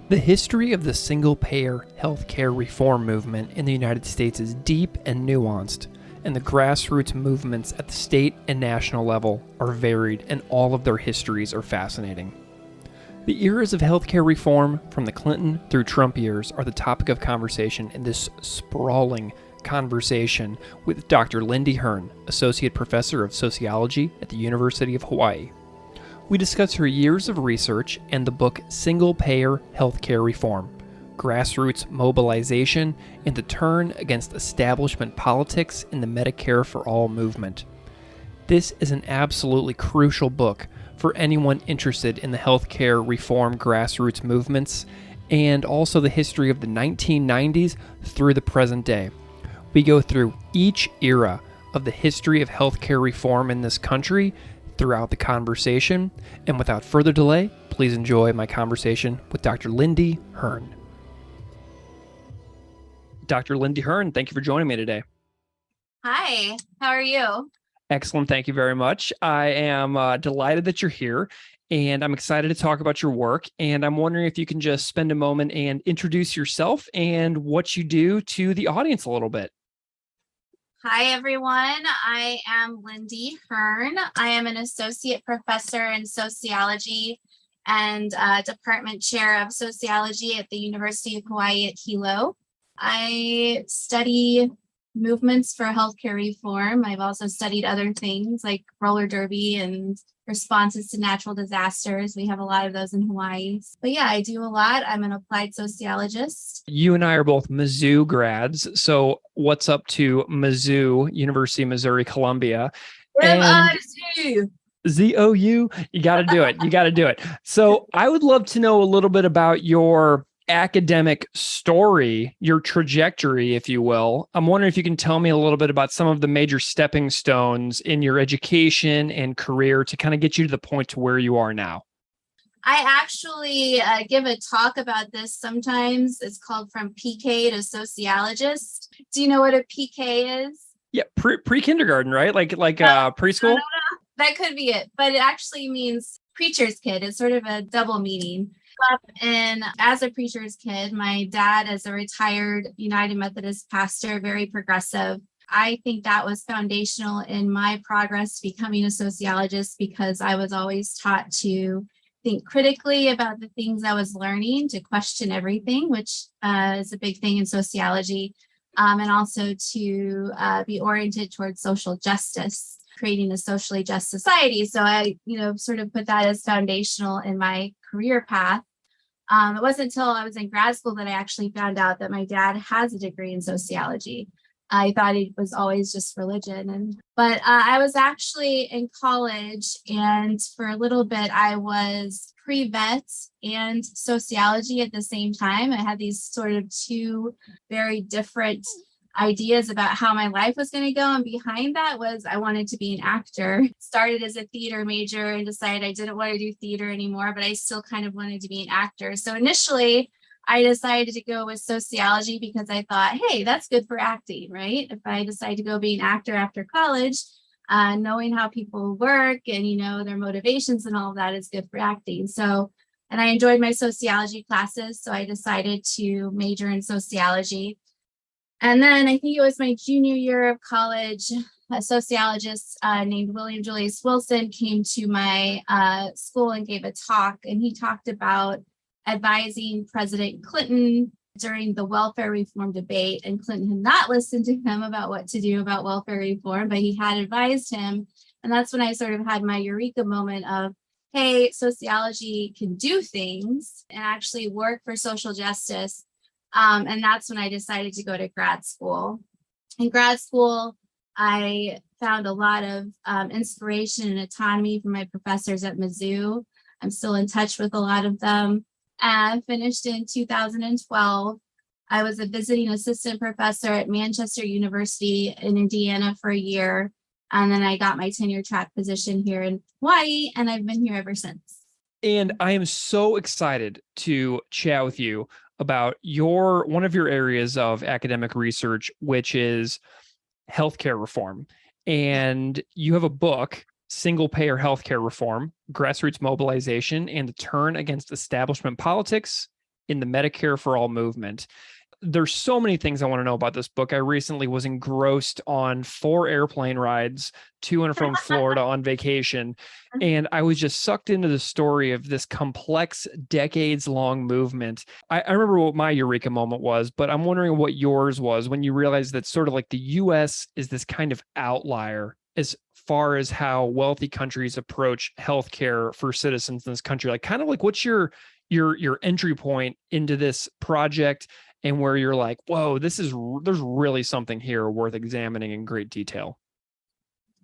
The history of the single-payer healthcare reform movement in the United States is deep and nuanced, and the grassroots movements at the state and national level are varied, and all of their histories are fascinating. The eras of healthcare reform, from the Clinton through Trump years, are the topic of conversation in this sprawling conversation with Dr. Lindy Hern, Associate Professor of Sociology at the University of Hawaii. We discuss her years of research and the book Single-Payer Healthcare Reform, Grassroots Mobilization, and the Turn Against Establishment Politics in the Medicare for All movement. This is an absolutely crucial book for anyone interested in the healthcare reform grassroots movements and also the history of the 1990s through the present day. We go through each era of the history of healthcare reform in this country throughout the conversation, and without further delay, please enjoy my conversation with Dr. Lindy Hern. Dr. Lindy Hern, thank you for joining me today. Hi, how are you? Excellent, thank you very much. I am delighted that you're here, and I'm excited to talk about your work, and I'm wondering if you can just spend a moment and introduce yourself and what you do to the audience a little bit. Hi, everyone. I am Lindy Hern. I am an associate professor in sociology and department chair of sociology at the University of Hawaii at Hilo. I study movements for healthcare reform. I've also studied other things like roller derby and responses to natural disasters. We have a lot of those in Hawaii. But yeah, I do a lot. I'm an applied sociologist. You and I are both Mizzou grads. So what's up to Mizzou, University of Missouri, Columbia? MIZU. ZOU, you got to do it. You got to do it. So I would love to know a little bit about your academic story, your trajectory, if you will. I'm wondering if you can tell me a little bit about some of the major stepping stones in your education and career to kind of get you to the point to where you are now. I actually give a talk about this sometimes. It's called From PK to Sociologist. Do you know what a PK is? Yeah, pre-kindergarten, right? Like preschool? No. That could be it. But it actually means preacher's kid. It's sort of a double meaning. And as a preacher's kid, my dad is a retired United Methodist pastor, very progressive. I think that was foundational in my progress becoming a sociologist because I was always taught to think critically about the things I was learning, to question everything, which is a big thing in sociology, and also to be oriented towards social justice, creating a socially just society. So I, sort of put that as foundational in my career path. It wasn't until I was in grad school that I actually found out that my dad has a degree in sociology. I thought it was always just religion. But I was actually in college, and for a little bit, I was pre-vet and sociology at the same time. I had these sort of two very different ideas about how my life was going to go. And behind that was I wanted to be an actor. Started as a theater major and decided I didn't want to do theater anymore, but I still kind of wanted to be an actor. So initially, I decided to go with sociology because I thought, hey, that's good for acting, right? If I decide to go be an actor after college, knowing how people work and, their motivations and all of that is good for acting. So, and I enjoyed my sociology classes. So I decided to major in sociology. And then I think it was my junior year of college, a sociologist named William Julius Wilson came to my school and gave a talk. And he talked about advising President Clinton during the welfare reform debate. And Clinton had not listened to him about what to do about welfare reform, but he had advised him. And that's when I sort of had my eureka moment of, hey, sociology can do things and actually work for social justice. And that's when I decided to go to grad school. In grad school, I found a lot of inspiration and autonomy from my professors at Mizzou. I'm still in touch with a lot of them. And I finished in 2012. I was a visiting assistant professor at Manchester University in Indiana for a year. And then I got my tenure track position here in Hawaii, and I've been here ever since. And I am so excited to chat with you about one of your areas of academic research, which is healthcare reform. And you have a book, Single-Payer Healthcare Reform, Grassroots Mobilization, and the Turn Against Establishment Politics in the Medicare for All movement. There's so many things I want to know about this book. I recently was engrossed on 4 airplane rides to and from Florida on vacation. And I was just sucked into the story of this complex, decades-long movement. I remember what my eureka moment was, but I'm wondering what yours was when you realized that sort of like the US is this kind of outlier as far as how wealthy countries approach healthcare for citizens in this country. Like, kind of like, what's your entry point into this project, and where you're like, whoa, there's really something here worth examining in great detail?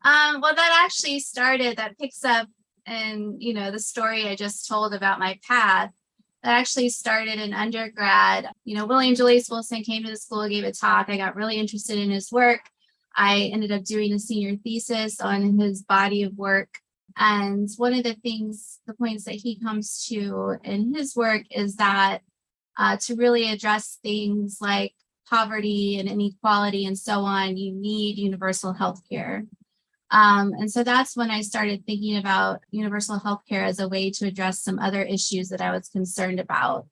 Well, that picks up in, the story I just told about my path. That actually started in undergrad. William Julius Wilson came to the school, gave a talk. I got really interested in his work. I ended up doing a senior thesis on his body of work. And one of the points that he comes to in his work is that to really address things like poverty and inequality and so on, you need universal health care. And so that's when I started thinking about universal health care as a way to address some other issues that I was concerned about,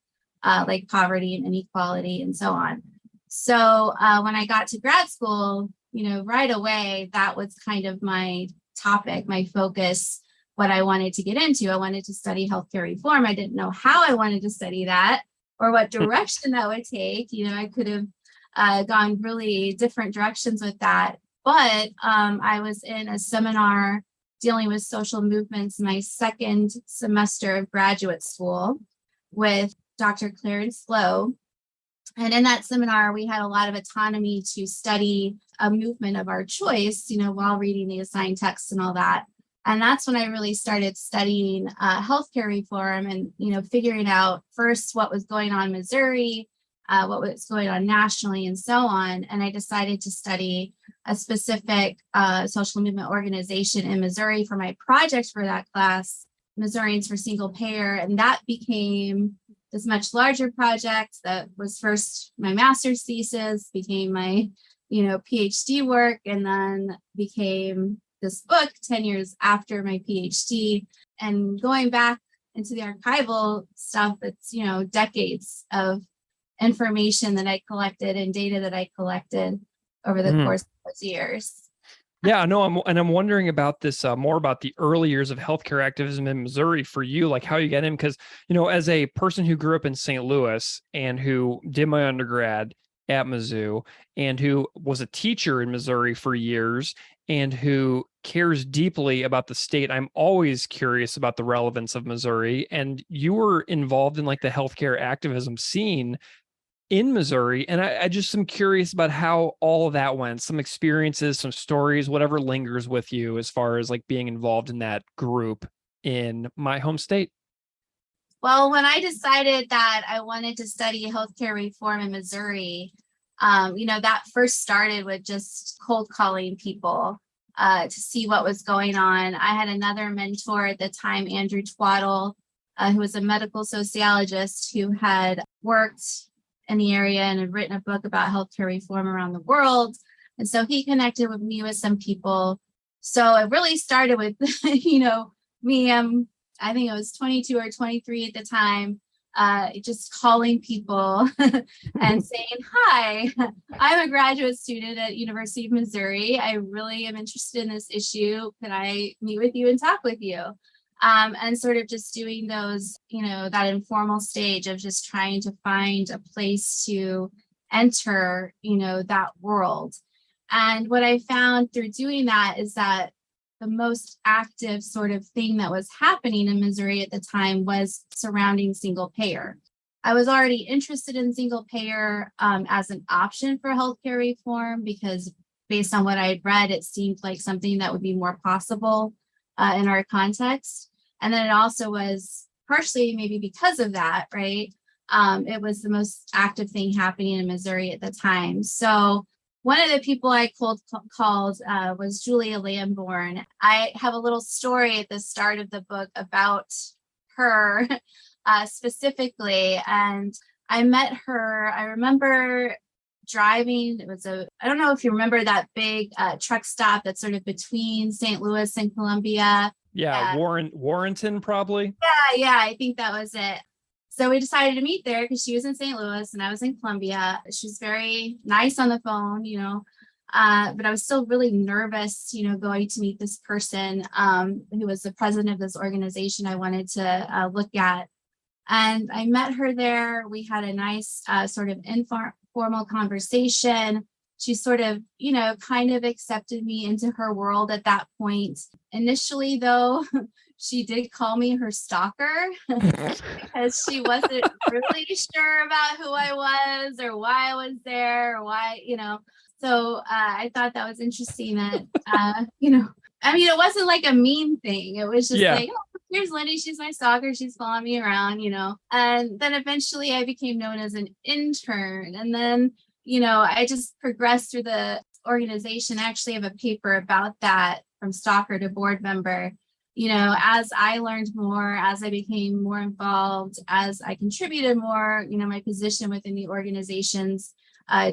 like poverty and inequality and so on. So when I got to grad school, right away, that was kind of my topic, my focus, what I wanted to get into. I wanted to study healthcare reform. I didn't know how I wanted to study that or what direction that would take. I could have gone really different directions with that. But I was in a seminar dealing with social movements my second semester of graduate school with Dr. Clarence Lowe. And in that seminar, we had a lot of autonomy to study a movement of our choice, while reading the assigned texts and all that. And that's when I really started studying healthcare reform and, figuring out first what was going on in Missouri, what was going on nationally and so on. And I decided to study a specific social movement organization in Missouri for my project for that class, Missourians for Single Payer. And that became this much larger project that was first my master's thesis, became my, PhD work, and then became this book 10 years after my PhD. And going back into the archival stuff, it's, decades of information that I collected and data that I collected over the course of those years. Yeah, no, I'm wondering about this more about the early years of healthcare activism in Missouri for you, like how you get in, because as a person who grew up in St. Louis and who did my undergrad at Mizzou and who was a teacher in Missouri for years and who cares deeply about the state, I'm always curious about the relevance of Missouri. And you were involved in like the healthcare activism scene in Missouri. And I just am curious about how all of that went, some experiences, some stories, whatever lingers with you as far as like being involved in that group in my home state. Well, when I decided that I wanted to study healthcare reform in Missouri, that first started with just cold calling people to see what was going on. I had another mentor at the time, Andrew Twaddle, who was a medical sociologist who had worked in the area and had written a book about healthcare reform around the world. And so he connected with me with some people. So it really started with, me, I think I was 22 or 23 at the time, just calling people and saying, hi, I'm a graduate student at University of Missouri. I really am interested in this issue. Can I meet with you and talk with you? And sort of just doing those, that informal stage of just trying to find a place to enter, that world. And what I found through doing that is that the most active sort of thing that was happening in Missouri at the time was surrounding single payer. I was already interested in single payer as an option for healthcare reform because based on what I had read, it seemed like something that would be more possible in our context. And then it also was partially maybe because of that, right? It was the most active thing happening in Missouri at the time. So one of the people I called was Julia Lamborn. I have a little story at the start of the book about her specifically. And I met her, I remember driving, I don't know if you remember that big truck stop that's sort of between St. Louis and Columbia. Yeah, Warrenton probably. Yeah, I think that was it. So we decided to meet there because she was in St. Louis and I was in Columbia. She was very nice on the phone, but I was still really nervous, going to meet this person who was the president of this organization I wanted to look at. And I met her there. We had a nice sort of informal conversation. She sort of, kind of accepted me into her world at that point. Initially, though, she did call me her stalker because she wasn't really sure about who I was or why I was there or why, So I thought that was interesting that, it wasn't like a mean thing. It was just like, oh, here's Lindy. She's my stalker. She's following me around, And then eventually I became known as an intern. And then, I just progressed through the organization. I actually have a paper about that, from stalker to board member. As I learned more, as I became more involved, as I contributed more, my position within the organizations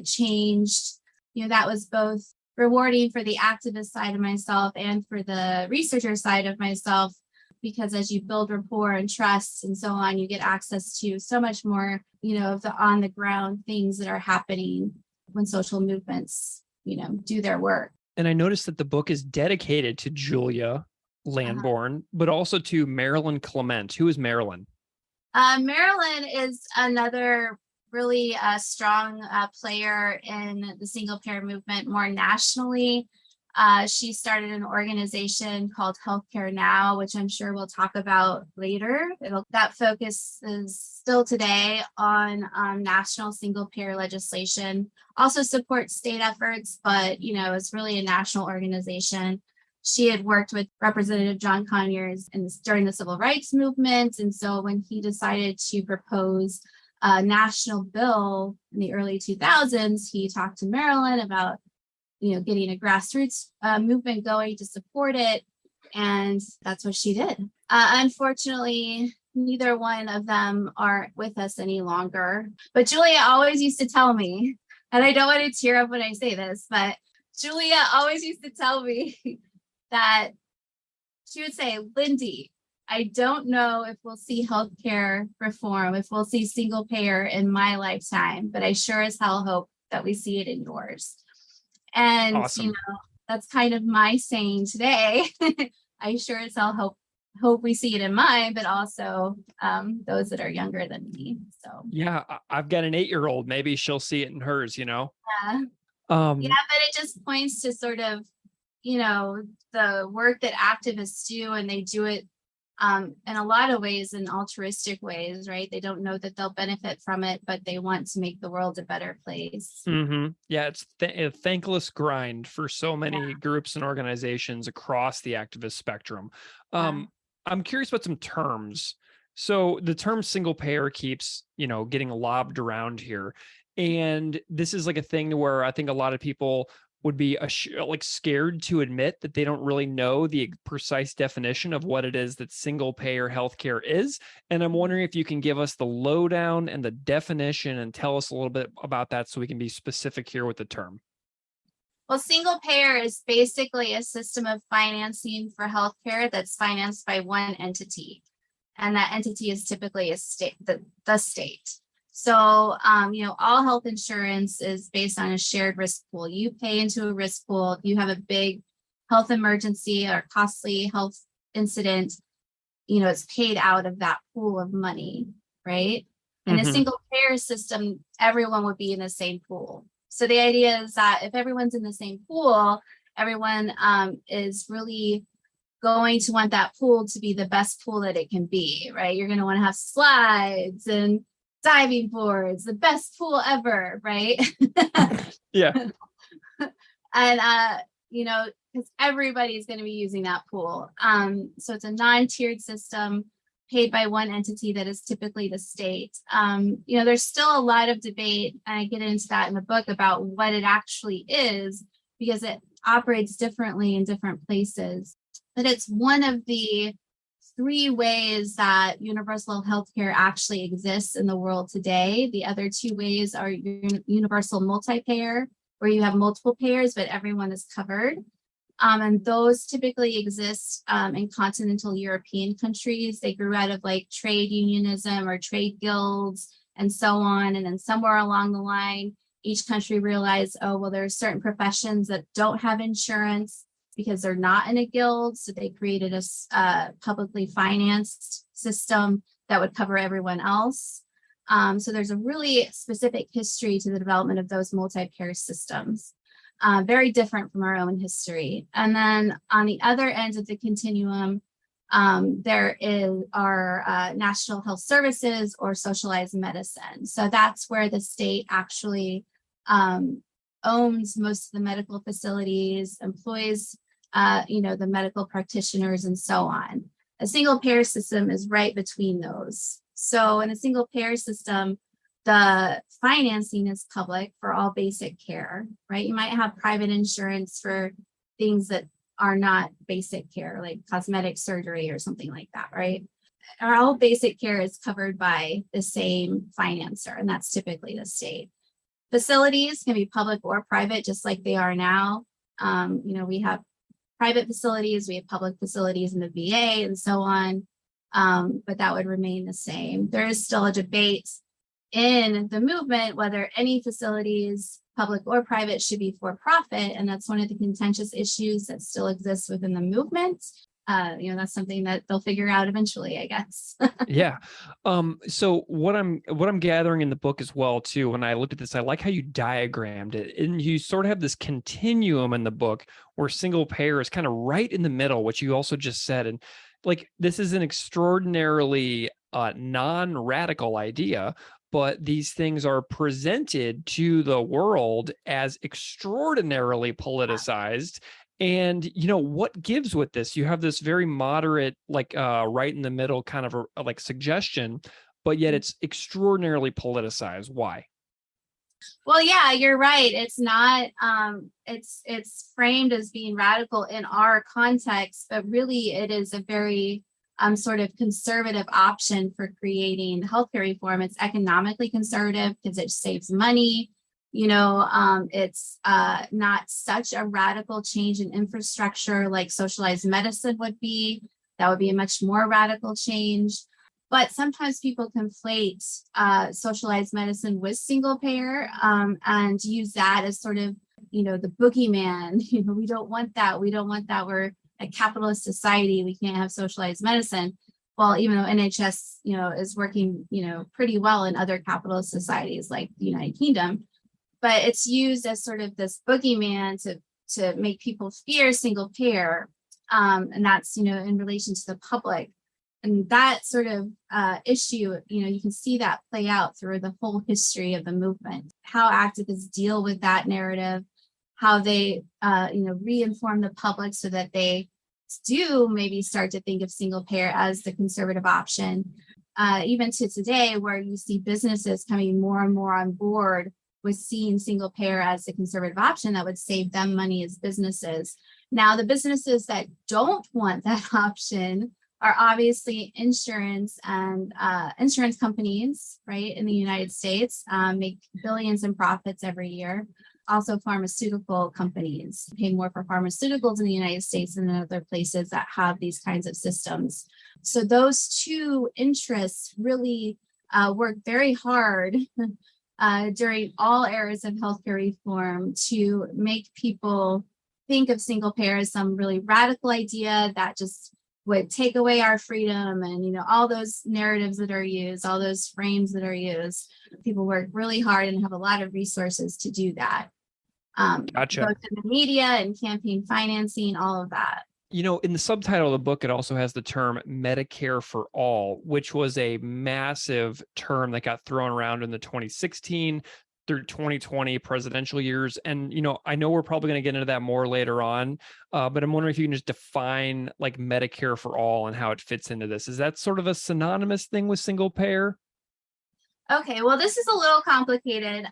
changed. That was both rewarding for the activist side of myself and for the researcher side of myself, because as you build rapport and trust and so on, you get access to so much more, of the on the ground things that are happening when social movements, do their work. And I noticed that the book is dedicated to Julia Lamborn, but also to Marilyn Clement. Who is Marilyn? Marilyn is another really strong player in the single payer movement more nationally. She started an organization called Healthcare Now, which I'm sure we'll talk about later. That focuses still today on national single payer legislation, also supports state efforts, but it's really a national organization. She had worked with Representative John Conyers during the civil rights movement. And so when he decided to propose a national bill in the early 2000s, he talked to Marilyn about getting a grassroots movement going to support it. And that's what she did. Unfortunately, neither one of them are with us any longer. But Julia always used to tell me, and I don't want to tear up when I say this, but Julia always used to tell me that she would say, Lindy, I don't know if we'll see healthcare reform, if we'll see single payer in my lifetime, but I sure as hell hope that we see it in yours. And, awesome. That's kind of my saying today. I sure as hell hope we see it in mine, but also those that are younger than me. So yeah, I've got an 8-year-old. Maybe she'll see it in hers, Yeah. But it just points to sort of, the work that activists do, and they do it in a lot of ways, in altruistic ways, right? They don't know that they'll benefit from it, but they want to make the world a better place. Mm-hmm. Yeah, it's a thankless grind for so many groups and organizations across the activist spectrum. I'm curious about some terms. So the term single payer keeps, getting lobbed around here. And this is like a thing where I think a lot of people would be scared to admit that they don't really know the precise definition of what it is that single payer healthcare is. And I'm wondering if you can give us the lowdown and the definition and tell us a little bit about that so we can be specific here with the term. Well, single payer is basically a system of financing for healthcare that's financed by one entity. And that entity is typically a state, the state. So, all health insurance is based on a shared risk pool. You pay into a risk pool. If you have a big health emergency or costly health incident, it's paid out of that pool of money, right? In a single payer system, everyone would be in the same pool. So the idea is that if everyone's in the same pool, everyone is really going to want that pool to be the best pool that it can be, right? You're going to want to have slides and diving boards, the best pool ever, right? Yeah. And, because everybody's going to be using that pool. So it's a non-tiered system paid by one entity that is typically the state. There's still a lot of debate, and I get into that in the book, about what it actually is, because it operates differently in different places. But it's one of the 3 ways that universal healthcare actually exists in the world today. The other 2 ways are universal multi-payer, where you have multiple payers, but everyone is covered. And those typically exist in continental European countries. They grew out of like trade unionism or trade guilds and so on. And then somewhere along the line, each country realized, oh, well, there are certain professions that don't have insurance because they're not in a guild. So they created a publicly financed system that would cover everyone else. So there's a really specific history to the development of those multi-payer systems. Very different from our own history. And then on the other end of the continuum, there is our national health services or socialized medicine. So that's where the state actually owns most of the medical facilities, employs, the medical practitioners and so on. A single payer system is right between those. So in a single payer system, the financing is public for all basic care, right? You might have private insurance for things that are not basic care, like cosmetic surgery or something like that, right? All basic care is covered by the same financer, and that's typically the state. Facilities can be public or private, just like they are now. We have private facilities, we have public facilities in the VA and so on, but that would remain the same. There is still a debate in the movement whether any facilities, public or private, should be for profit, and that's one of the contentious issues that still exists within the movement. That's something that they'll figure out eventually, I guess. Yeah. So what I'm gathering in the book as well too, when I looked at this, I like how you diagrammed it, and you sort of have this continuum in the book where single payer is kind of right in the middle, which you also just said. And like, this is an extraordinarily non-radical idea, but these things are presented to the world as extraordinarily politicized. And, what gives with this? You have this very moderate, like right in the middle kind of a like suggestion, but yet it's extraordinarily politicized. Why? Well, yeah, you're right. It's not, it's framed as being radical in our context, but really it is a very sort of conservative option for creating healthcare reform. It's economically conservative because it saves money. It's not such a radical change in infrastructure like socialized medicine would be. That would be a much more radical change. But sometimes people conflate socialized medicine with single payer and use that as sort of, the boogeyman. We don't want that. We don't want that. We're a capitalist society. We can't have socialized medicine. Well, even though NHS, is working, pretty well in other capitalist societies like the United Kingdom, but it's used as sort of this boogeyman to make people fear single payer. And that's, in relation to the public. And that sort of issue, you can see that play out through the whole history of the movement, how activists deal with that narrative, how they, reinform the public so that they do maybe start to think of single payer as the conservative option, even to today, where you see businesses coming more and more on board with seeing single payer as the conservative option that would save them money as businesses. Now, the businesses that don't want that option are obviously insurance and insurance companies, right, in the United States, make billions in profits every year. Also, pharmaceutical companies pay more for pharmaceuticals in the United States than in other places that have these kinds of systems. So those two interests really work very hard during all eras of healthcare reform to make people think of single payer as some really radical idea that just would take away our freedom, and all those narratives that are used, all those frames that are used. People work really hard and have a lot of resources to do that. Gotcha. Both in the media and campaign financing, all of that. In the subtitle of the book, it also has the term Medicare for all, which was a massive term that got thrown around in the 2016 through 2020 presidential years. And, I know we're probably going to get into that more later on, but I'm wondering if you can just define like Medicare for all and how it fits into this. Is that sort of a synonymous thing with single payer? Okay, well, this is a little complicated.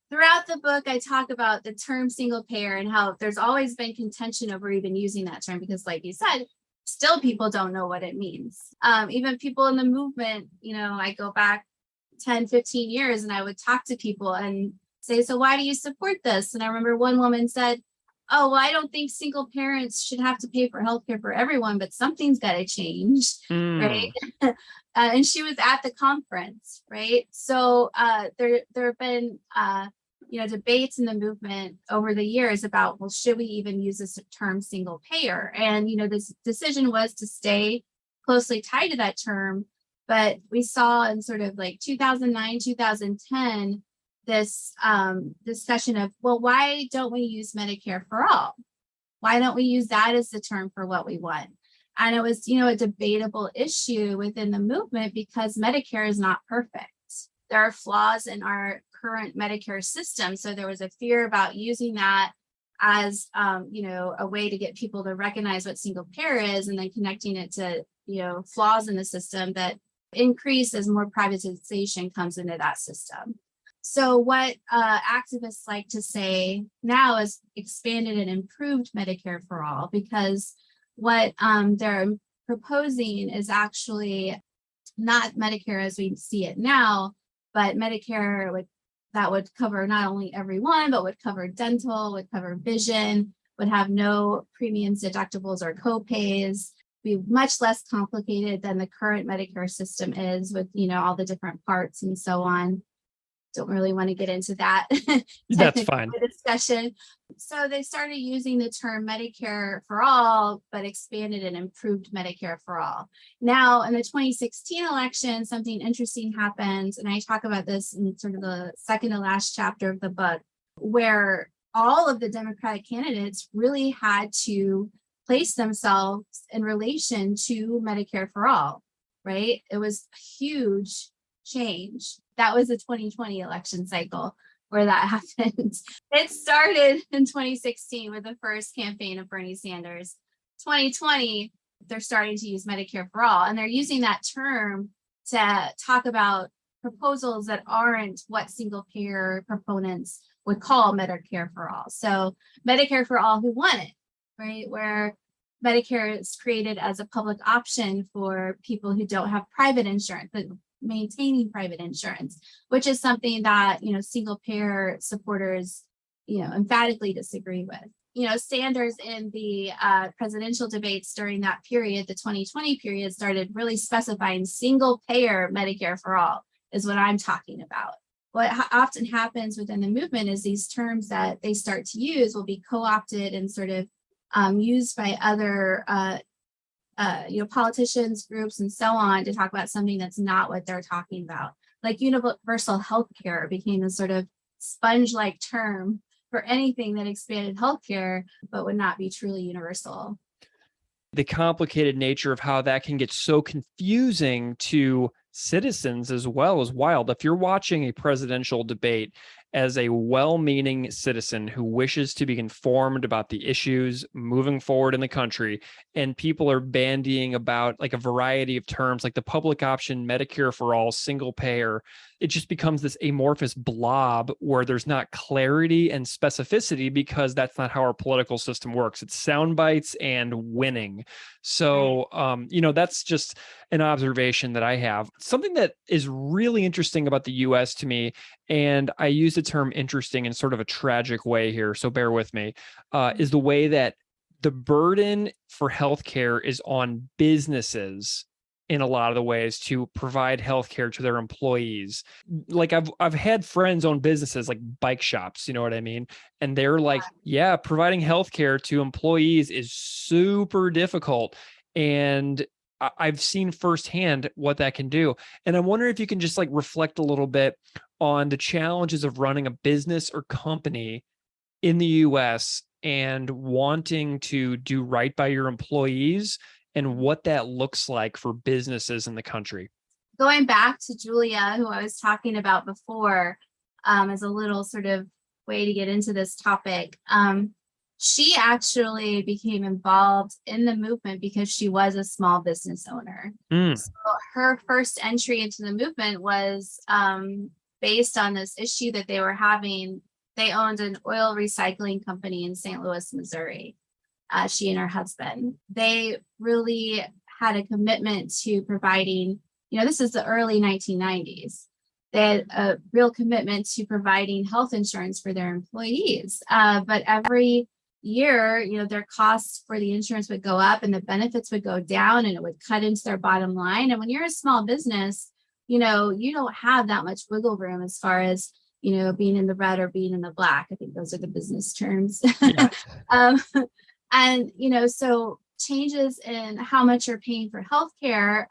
Throughout the book, I talk about the term single payer and how there's always been contention over even using that term because, like you said, still people don't know what it means. Even people in the movement, I go back 10, 15 years and I would talk to people and say, so why do you support this? And I remember one woman said, oh, well, I don't think single parents should have to pay for healthcare for everyone, but something's got to change, right? And she was at the conference, right? So there have been debates in the movement over the years about, well, should we even use this term single payer? And this decision was to stay closely tied to that term. But we saw in sort of like 2009, 2010, this discussion of, well, why don't we use Medicare for all? Why don't we use that as the term for what we want? And it was, a debatable issue within the movement because Medicare is not perfect. There are flaws in our current Medicare system. So there was a fear about using that as, a way to get people to recognize what single payer is and then connecting it to, flaws in the system that increase as more privatization comes into that system. So what activists like to say now is expanded and improved Medicare for all, because what they're proposing is actually not Medicare as we see it now, but Medicare that would cover not only everyone, but would cover dental, would cover vision, would have no premiums, deductibles, or co-pays, be much less complicated than the current Medicare system is with, all the different parts and so on. Don't really want to get into that. That's fine. Discussion. So they started using the term Medicare for all, but expanded and improved Medicare for all. Now, in the 2016 election, something interesting happened, and I talk about this in sort of the second to last chapter of the book, where all of the Democratic candidates really had to place themselves in relation to Medicare for all, right? It was a huge change. That was the 2020 election cycle where that happened. It started in 2016 with the first campaign of Bernie Sanders. 2020, they're starting to use Medicare for all, and they're using that term to talk about proposals that aren't what single payer proponents would call Medicare for all. So Medicare for all who want it, right? Where Medicare is created as a public option for people who don't have private insurance, but maintaining private insurance, which is something that, single payer supporters, emphatically disagree with. Sanders in the presidential debates during that period, the 2020 period, started really specifying single payer Medicare for all is what I'm talking about. What often happens within the movement is these terms that they start to use will be co-opted and sort of used by other politicians, groups, and so on to talk about something that's not what they're talking about. Like universal health care became a sort of sponge-like term for anything that expanded healthcare, but would not be truly universal. The complicated nature of how that can get so confusing to citizens as well is wild. If you're watching a presidential debate as a well-meaning citizen who wishes to be informed about the issues moving forward in the country, and people are bandying about like a variety of terms like the public option, Medicare for all, single payer, it just becomes this amorphous blob where there's not clarity and specificity because that's not how our political system works. It's sound bites and winning. So, that's just an observation that I have. Something that is really interesting about the US to me, and I use the term interesting in sort of a tragic way here, so bear with me, is the way that the burden for healthcare is on businesses in a lot of the ways to provide healthcare to their employees. Like I've had friends own businesses like bike shops, you know what I mean? And they're like, yeah, providing healthcare to employees is super difficult. And I've seen firsthand what that can do. And I wonder if you can just like reflect a little bit on the challenges of running a business or company in the US and wanting to do right by your employees and what that looks like for businesses in the country. Going back to Julia, who I was talking about before, as a little sort of way to get into this topic, she actually became involved in the movement because she was a small business owner. So her first entry into the movement was based on this issue that they were having. They owned an oil recycling company in St. Louis, Missouri. She and her husband, they really had a commitment to providing, this is the early 1990s. They had a real commitment to providing health insurance for their employees. But every, year, their costs for the insurance would go up and the benefits would go down and it would cut into their bottom line. And when you're a small business, you don't have that much wiggle room as far as, being in the red or being in the black. I think those are the business terms. Yeah. And, so changes in how much you're paying for healthcare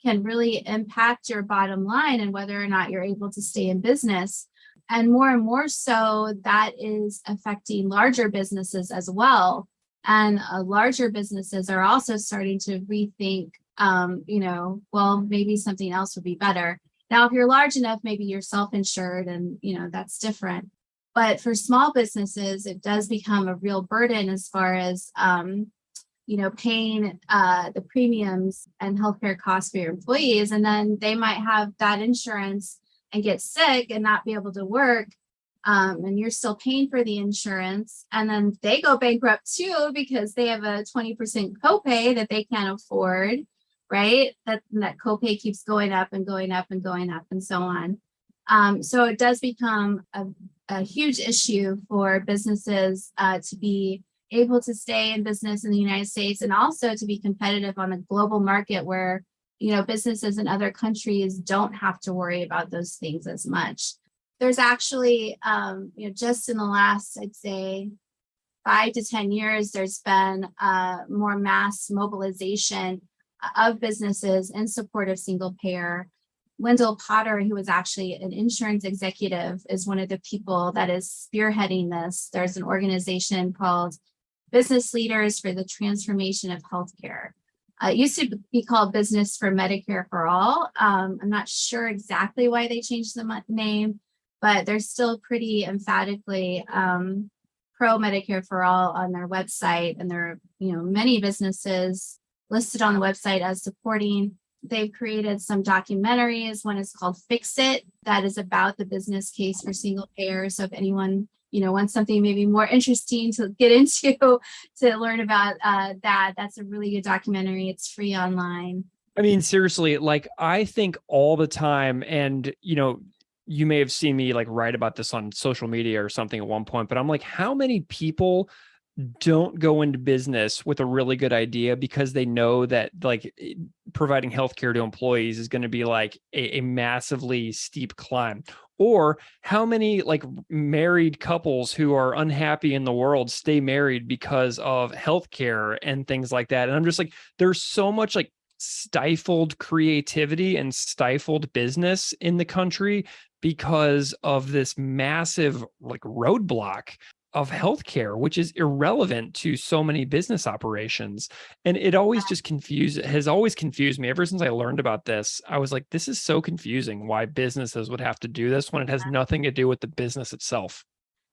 can really impact your bottom line and whether or not you're able to stay in business. And more so, that is affecting larger businesses as well. And larger businesses are also starting to rethink, well, maybe something else would be better. Now, if you're large enough, maybe you're self-insured and, that's different. But for small businesses, it does become a real burden as far as, paying the premiums and healthcare costs for your employees. And then they might have that insurance and get sick and not be able to work. And you're still paying for the insurance. And then they go bankrupt too because they have a 20% copay that they can't afford, right? That copay keeps going up and going up and going up and so on. So it does become a huge issue for businesses to be able to stay in business in the United States and also to be competitive on the global market where, businesses in other countries don't have to worry about those things as much. There's actually, just in the last, I'd say, 5 to 10 years, there's been more mass mobilization of businesses in support of single payer. Lyndall Potter, who was actually an insurance executive, is one of the people that is spearheading this. There's an organization called Business Leaders for the Transformation of Healthcare. It used to be called Business for Medicare for All. I'm not sure exactly why they changed the name, but they're still pretty emphatically pro Medicare for All on their website. And there are, many businesses listed on the website as supporting. They've created some documentaries. One is called Fix It, that is about the business case for single payer. So if anyone wants something maybe more interesting to get into to learn about that's a really good documentary. It's free online. I mean, seriously, like I think all the time, and you may have seen me like write about this on social media or something at one point, but I'm like, how many people don't go into business with a really good idea because they know that like providing healthcare to employees is going to be like a massively steep climb? Or how many like married couples who are unhappy in the world stay married because of healthcare and things like that? And I'm just like, there's so much like stifled creativity and stifled business in the country because of this massive like roadblock of healthcare, which is irrelevant to so many business operations. And it always just has always confused me. Ever since I learned about this, I was like, this is so confusing why businesses would have to do this when it has nothing to do with the business itself.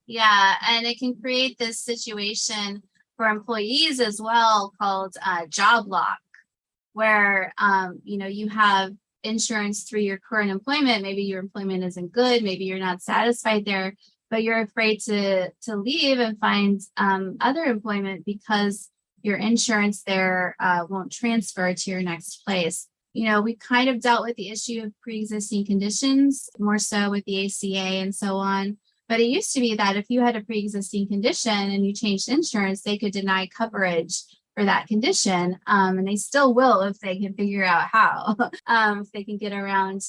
Yeah, and it can create this situation for employees as well called job lock, where, you have insurance through your current employment. Maybe your employment isn't good. Maybe you're not satisfied there, but you're afraid to leave and find other employment because your insurance there won't transfer to your next place. We kind of dealt with the issue of pre-existing conditions, more so with the ACA and so on. But it used to be that if you had a pre-existing condition and you changed insurance, they could deny coverage for that condition. And they still will if they can figure out how, if they can get around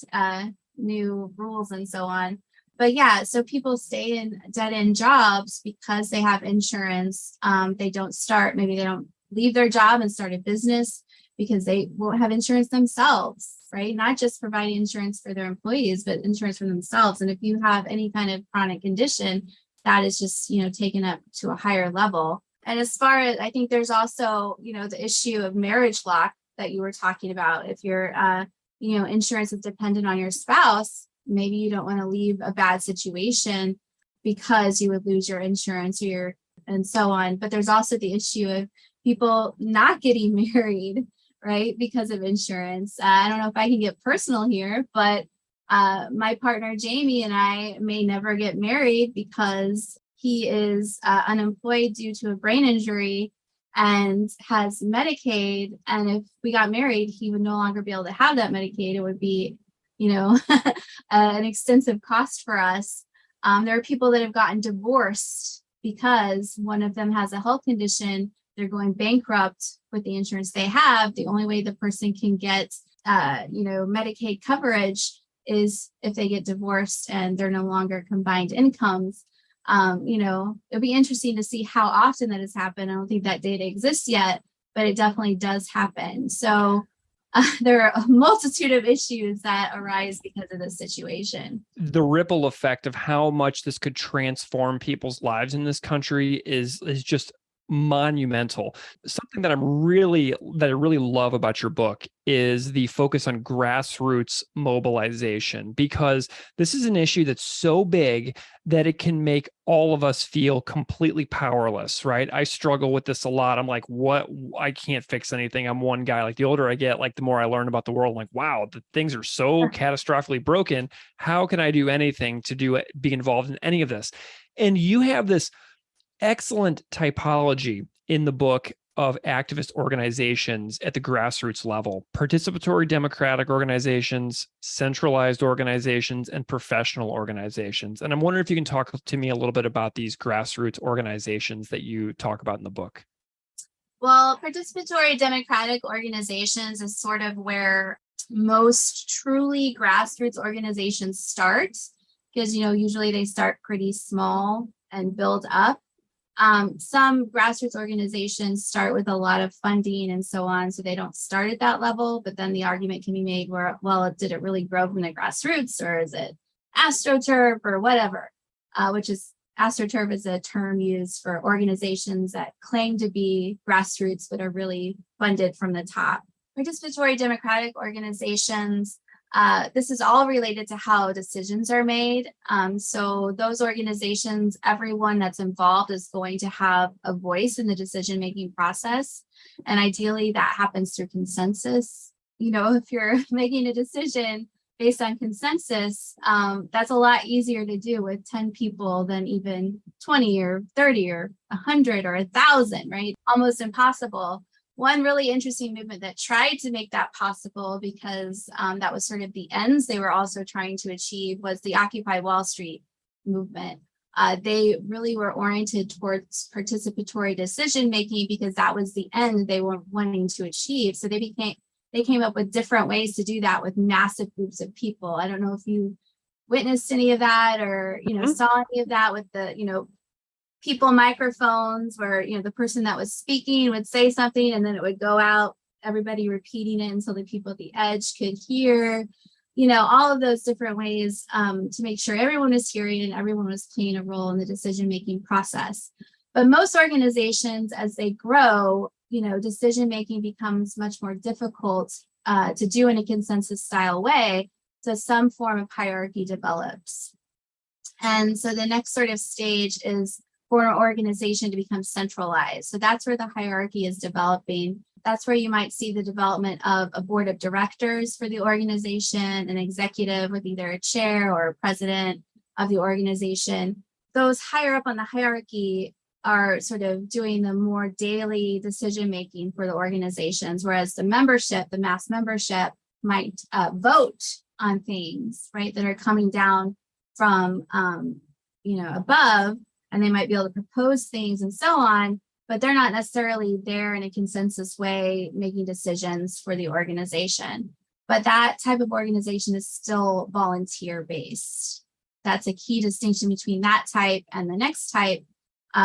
new rules and so on. But yeah, so people stay in dead-end jobs because they have insurance. They don't leave their job and start a business because they won't have insurance themselves, right? Not just providing insurance for their employees, but insurance for themselves. And if you have any kind of chronic condition, that is just, taken up to a higher level. And as far as, I think there's also, the issue of marriage lock that you were talking about. If your, insurance is dependent on your spouse, maybe you don't want to leave a bad situation because you would lose your insurance and so on. But there's also the issue of people not getting married, right? Because of insurance. I don't know if I can get personal here, but my partner, Jamie, and I may never get married because he is unemployed due to a brain injury and has Medicaid. And if we got married, he would no longer be able to have that Medicaid. It would be an extensive cost for us. There are people that have gotten divorced because one of them has a health condition, they're going bankrupt with the insurance they have. The only way the person can get, Medicaid coverage is if they get divorced and they're no longer combined incomes. It'll be interesting to see how often that has happened. I don't think that data exists yet, but it definitely does happen. So there are a multitude of issues that arise because of this situation. The ripple effect of how much this could transform people's lives in this country is just monumental. Something that I really love about your book is the focus on grassroots mobilization, because this is an issue that's so big that it can make all of us feel completely powerless, right? I struggle with this a lot. I'm like, what? I can't fix anything. I'm one guy. Like the older I get, like the more I learn about the world, I'm like, wow, the things are so catastrophically broken. How can I do anything to be involved in any of this? And you have this excellent typology in the book of activist organizations at the grassroots level: participatory democratic organizations, centralized organizations, and professional organizations. And I'm wondering if you can talk to me a little bit about these grassroots organizations that you talk about in the book. Well, participatory democratic organizations is sort of where most truly grassroots organizations start, because, usually they start pretty small and build up. Some grassroots organizations start with a lot of funding and so on, so they don't start at that level, but then the argument can be made where, well, did it really grow from the grassroots, or is it astroturf or whatever, astroturf is a term used for organizations that claim to be grassroots but are really funded from the top. Participatory democratic organizations, this is all related to how decisions are made. So those organizations, everyone that's involved is going to have a voice in the decision-making process. And ideally that happens through consensus. If you're making a decision based on consensus, that's a lot easier to do with 10 people than even 20 or 30 or 100 or 1,000, right? Almost impossible. One really interesting movement that tried to make that possible, because that was sort of the ends they were also trying to achieve, was the Occupy Wall Street movement. They really were oriented towards participatory decision making because that was the end they were wanting to achieve. So they came up with different ways to do that with massive groups of people. I don't know if you witnessed any of that or saw any of that with the people microphones, where the person that was speaking would say something and then it would go out, everybody repeating it until the people at the edge could hear, all of those different ways to make sure everyone was hearing and everyone was playing a role in the decision-making process. But most organizations, as they grow, decision-making becomes much more difficult to do in a consensus style way. So some form of hierarchy develops. And so the next sort of stage is for an organization to become centralized. So that's where the hierarchy is developing. That's where you might see the development of a board of directors for the organization, an executive with either a chair or a president of the organization. Those higher up on the hierarchy are sort of doing the more daily decision-making for the organizations, whereas the mass membership might vote on things, right, that are coming down from, above, and they might be able to propose things and so on, but they're not necessarily there in a consensus way making decisions for the organization. But that type of organization is still volunteer-based. That's a key distinction between that type and the next type,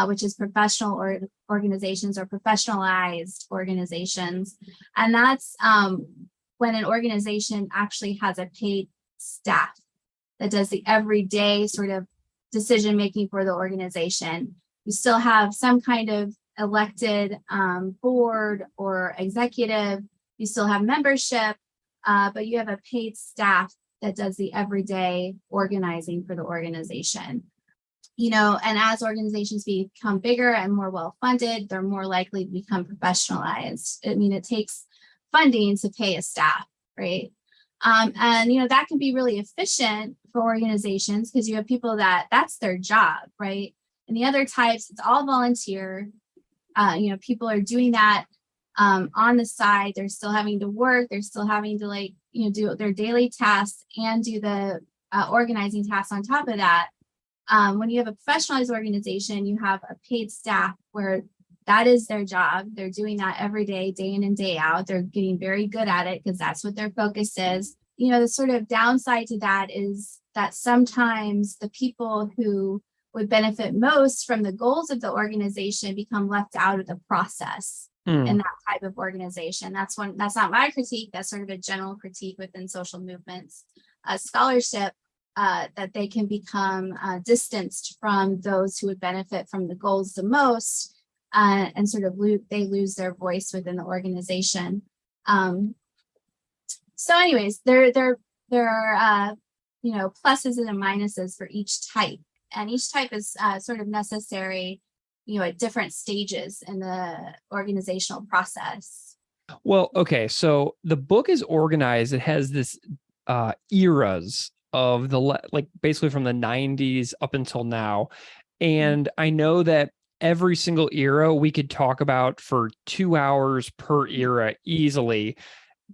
which is professional organizations or professionalized organizations. And that's when an organization actually has a paid staff that does the everyday sort of decision-making for the organization. You still have some kind of elected board or executive. You still have membership, but you have a paid staff that does the everyday organizing for the organization. And as organizations become bigger and more well-funded, they're more likely to become professionalized. It takes funding to pay a staff, right? And that can be really efficient for organizations because you have people that's their job, right? And the other types, it's all volunteer. People are doing that on the side. They're still having to work. They're still having to do their daily tasks and do the organizing tasks on top of that. When you have a professionalized organization, you have a paid staff where that is their job. They're doing that every day, day in and day out. They're getting very good at it because that's what their focus is. The sort of downside to that is that sometimes the people who would benefit most from the goals of the organization become left out of the process in that type of organization. That's not my critique. That's sort of a general critique within social movements. Scholarship, that they can become distanced from those who would benefit from the goals the most, and sort of they lose their voice within the organization. So anyways, there are pluses and minuses for each type, and each type is sort of necessary at different stages in the organizational process. Well, okay, so the book is organized. It has this eras of basically from the 90s up until now. And I know that every single era we could talk about for 2 hours per era easily.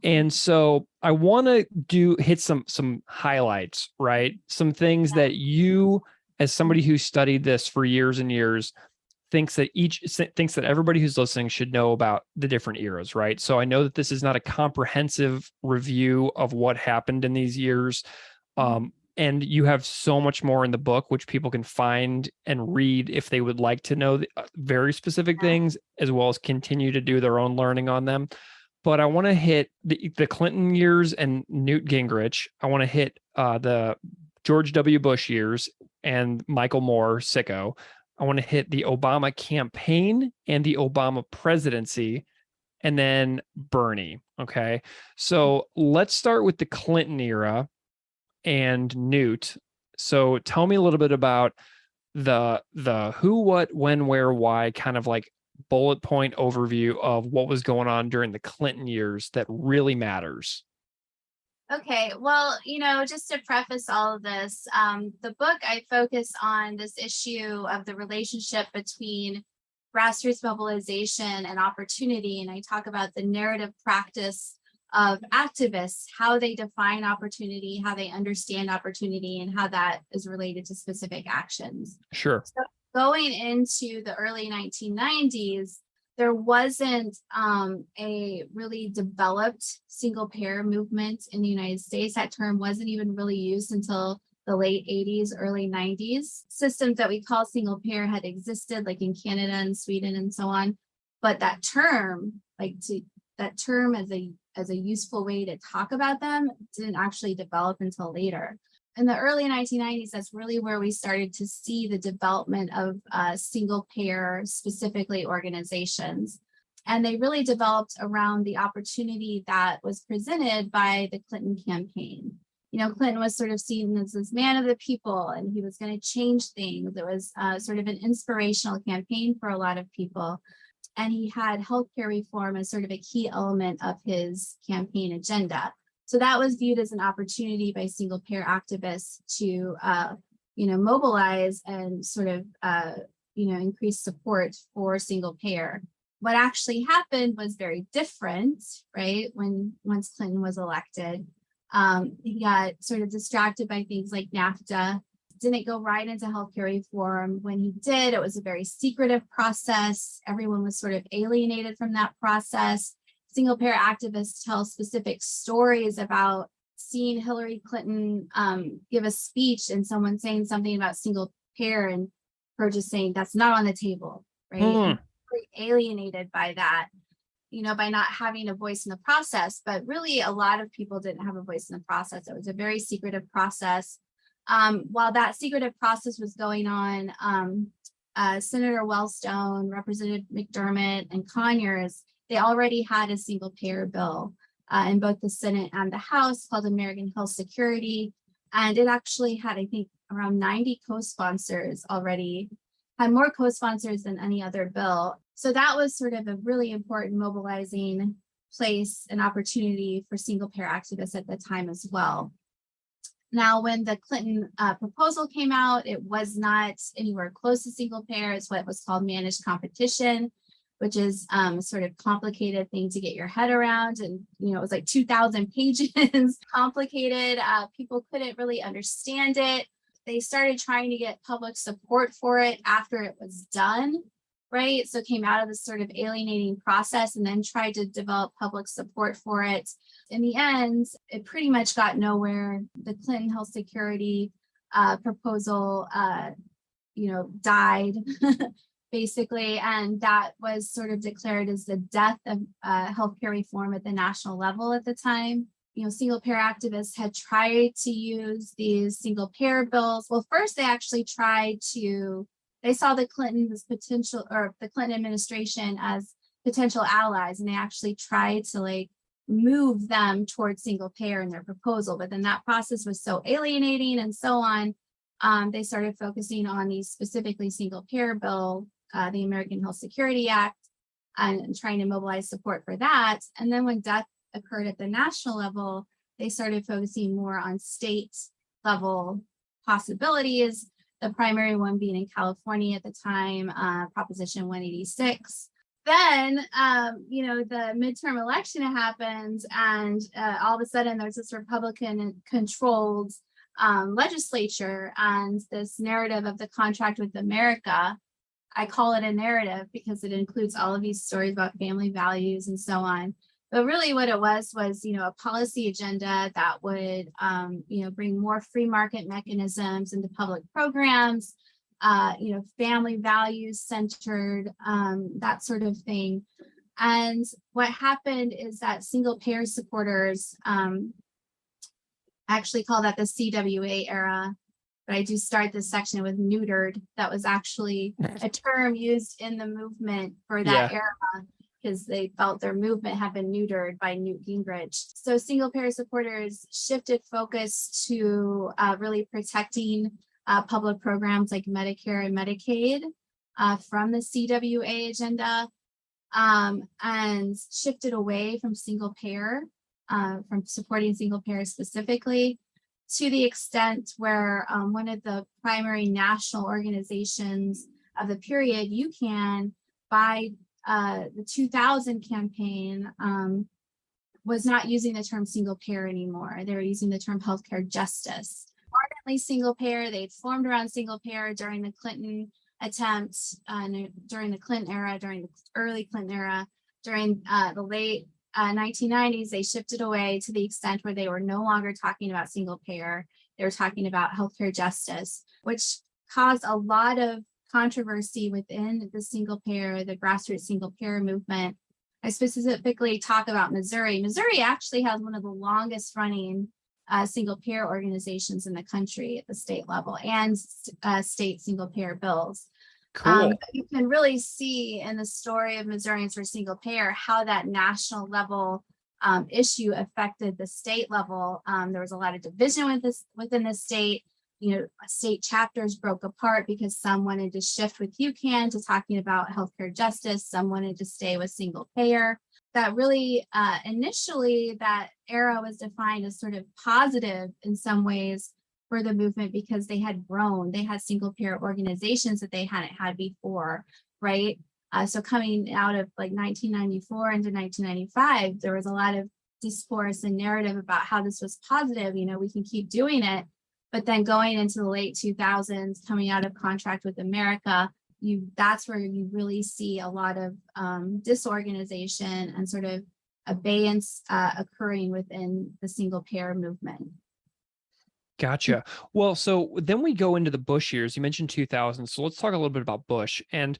And so I want to hit some highlights, right? Some things that you, as somebody who studied this for years and years, thinks that everybody who's listening should know about the different eras, right? So I know that this is not a comprehensive review of what happened in these years. And you have so much more in the book, which people can find and read if they would like to know very specific things, as well as continue to do their own learning on them. But I want to hit the Clinton years and Newt Gingrich. I want to hit the George W. Bush years and Michael Moore, sicko. I want to hit the Obama campaign and the Obama presidency, and then Bernie. Okay. So let's start with the Clinton era and Newt. So tell me a little bit about the who, what, when, where, why, kind of like bullet point overview of what was going on during the Clinton years that really matters. Okay, well, just to preface all of this, the book, I focus on this issue of the relationship between grassroots mobilization and opportunity. And I talk about the narrative practice of activists, how they define opportunity, how they understand opportunity, and how that is related to specific actions. Sure. So going into the early 1990s, there wasn't a really developed single payer movement in the United States. That term wasn't even really used until the late 80s, early 90s. Systems that we call single payer had existed, like in Canada and Sweden and so on. But that term, as a useful way to talk about them, didn't actually develop until later. In the early 1990s, that's really where we started to see the development of single payer, specifically organizations. And they really developed around the opportunity that was presented by the Clinton campaign. Clinton was sort of seen as this man of the people, and he was going to change things. It was sort of an inspirational campaign for a lot of people. And he had healthcare reform as sort of a key element of his campaign agenda. So that was viewed as an opportunity by single payer activists to, mobilize and sort of, increase support for single payer. What actually happened was very different, right? Once Clinton was elected, he got sort of distracted by things like NAFTA, didn't go right into healthcare reform. When he did, it was a very secretive process. Everyone was sort of alienated from that process. Single payer activists tell specific stories about seeing Hillary Clinton give a speech and someone saying something about single payer and her just saying that's not on the table, right? And alienated by that, by not having a voice in the process. But really, a lot of people didn't have a voice in the process. It was a very secretive process. While that secretive process was going on, Senator Wellstone, Representative McDermott, and Conyers, they already had a single payer bill in both the Senate and the House called American Health Security. And it actually had, I think, around 90 co-sponsors already, had more co-sponsors than any other bill. So that was sort of a really important mobilizing place and opportunity for single payer activists at the time as well. Now, when the Clinton proposal came out, it was not anywhere close to single payer. It's what was called managed competition, which is a sort of complicated thing to get your head around. And, it was like 2,000 pages, complicated. People couldn't really understand it. they started trying to get public support for it after it was done, right? So it came out of this sort of alienating process and then tried to develop public support for it. In the end, it pretty much got nowhere. The Clinton health security proposal, died basically. And that was sort of declared as the death of healthcare reform at the national level at the time. Single payer activists had tried to use these single payer bills. Well, first they actually they saw the Clinton administration as potential allies, and they actually tried to move them towards single payer in their proposal. But then that process was so alienating and so on. They started focusing on the specifically single payer bill, the American Health Security Act, and trying to mobilize support for that. And then when death occurred at the national level, they started focusing more on state level possibilities, the primary one being in California at the time, Proposition 186. Then, the midterm election happens, and all of a sudden there's this Republican-controlled legislature, and this narrative of the contract with America. I call it a narrative because it includes all of these stories about family values and so on. But really what it was, a policy agenda that would, bring more free market mechanisms into public programs, family values centered, that sort of thing. And what happened is that single payer supporters, actually call that the CWA era, but I do start this section with neutered. That was actually a term used in the movement for that era, because they felt their movement had been neutered by Newt Gingrich. So single payer supporters shifted focus to really protecting public programs like Medicare and Medicaid from the CWA agenda, and shifted away from single payer, from supporting single payer specifically, to the extent where one of the primary national organizations of the period, UCAN, by the 2000 campaign, was not using the term single payer anymore. They were using the term healthcare justice. Ardently single payer, they'd formed around single payer during the Clinton attempts, during the Clinton era, during the early Clinton era, during the late 1990s, they shifted away to the extent where they were no longer talking about single payer. They were talking about healthcare justice, which caused a lot of controversy within the single payer, the grassroots single payer movement. I specifically talk about Missouri. Missouri actually has one of the longest running single payer organizations in the country at the state level, and state single payer bills. Cool. You can really see in the story of Missourians for single payer how that national level issue affected the state level. There was a lot of division within the state. State chapters broke apart because some wanted to shift with UCAN to talking about healthcare justice. Some wanted to stay with single payer. That really, initially, that era was defined as sort of positive in some ways for the movement because they had grown. They had single payer organizations that they hadn't had before, right? So coming out of 1994 into 1995, there was a lot of discourse and narrative about how this was positive. We can keep doing it. But then going into the late 2000s, coming out of contract with America, that's where you really see a lot of disorganization and sort of abeyance occurring within the single payer movement. Gotcha. Well, so then we go into the Bush years. You mentioned 2000. So let's talk a little bit about Bush. And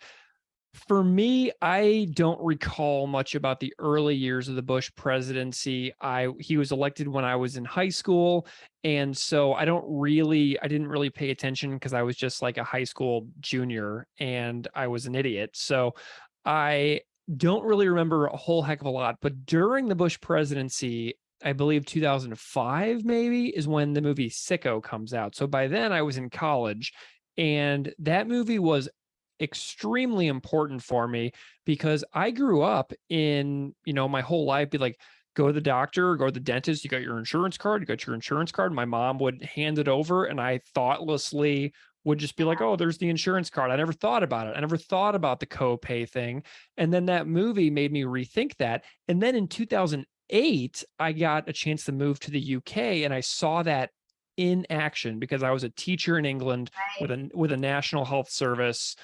for me, I don't recall much about the early years of the Bush presidency. He was elected when I was in high school. And so I didn't really pay attention because I was just like a high school junior and I was an idiot. So I don't really remember a whole heck of a lot. But during the Bush presidency, I believe 2005 maybe is when the movie Sicko comes out. So by then I was in college, and that movie was extremely important for me because I grew up in, my whole life be like, go to the doctor, go to the dentist, you got your insurance card, My mom would hand it over and I thoughtlessly would just be like, oh, there's the insurance card. I never thought about it. I never thought about the copay thing. And then that movie made me rethink that. And then in 2008, I got a chance to move to the UK and I saw that in action because I was a teacher in England Right. with a National Health Service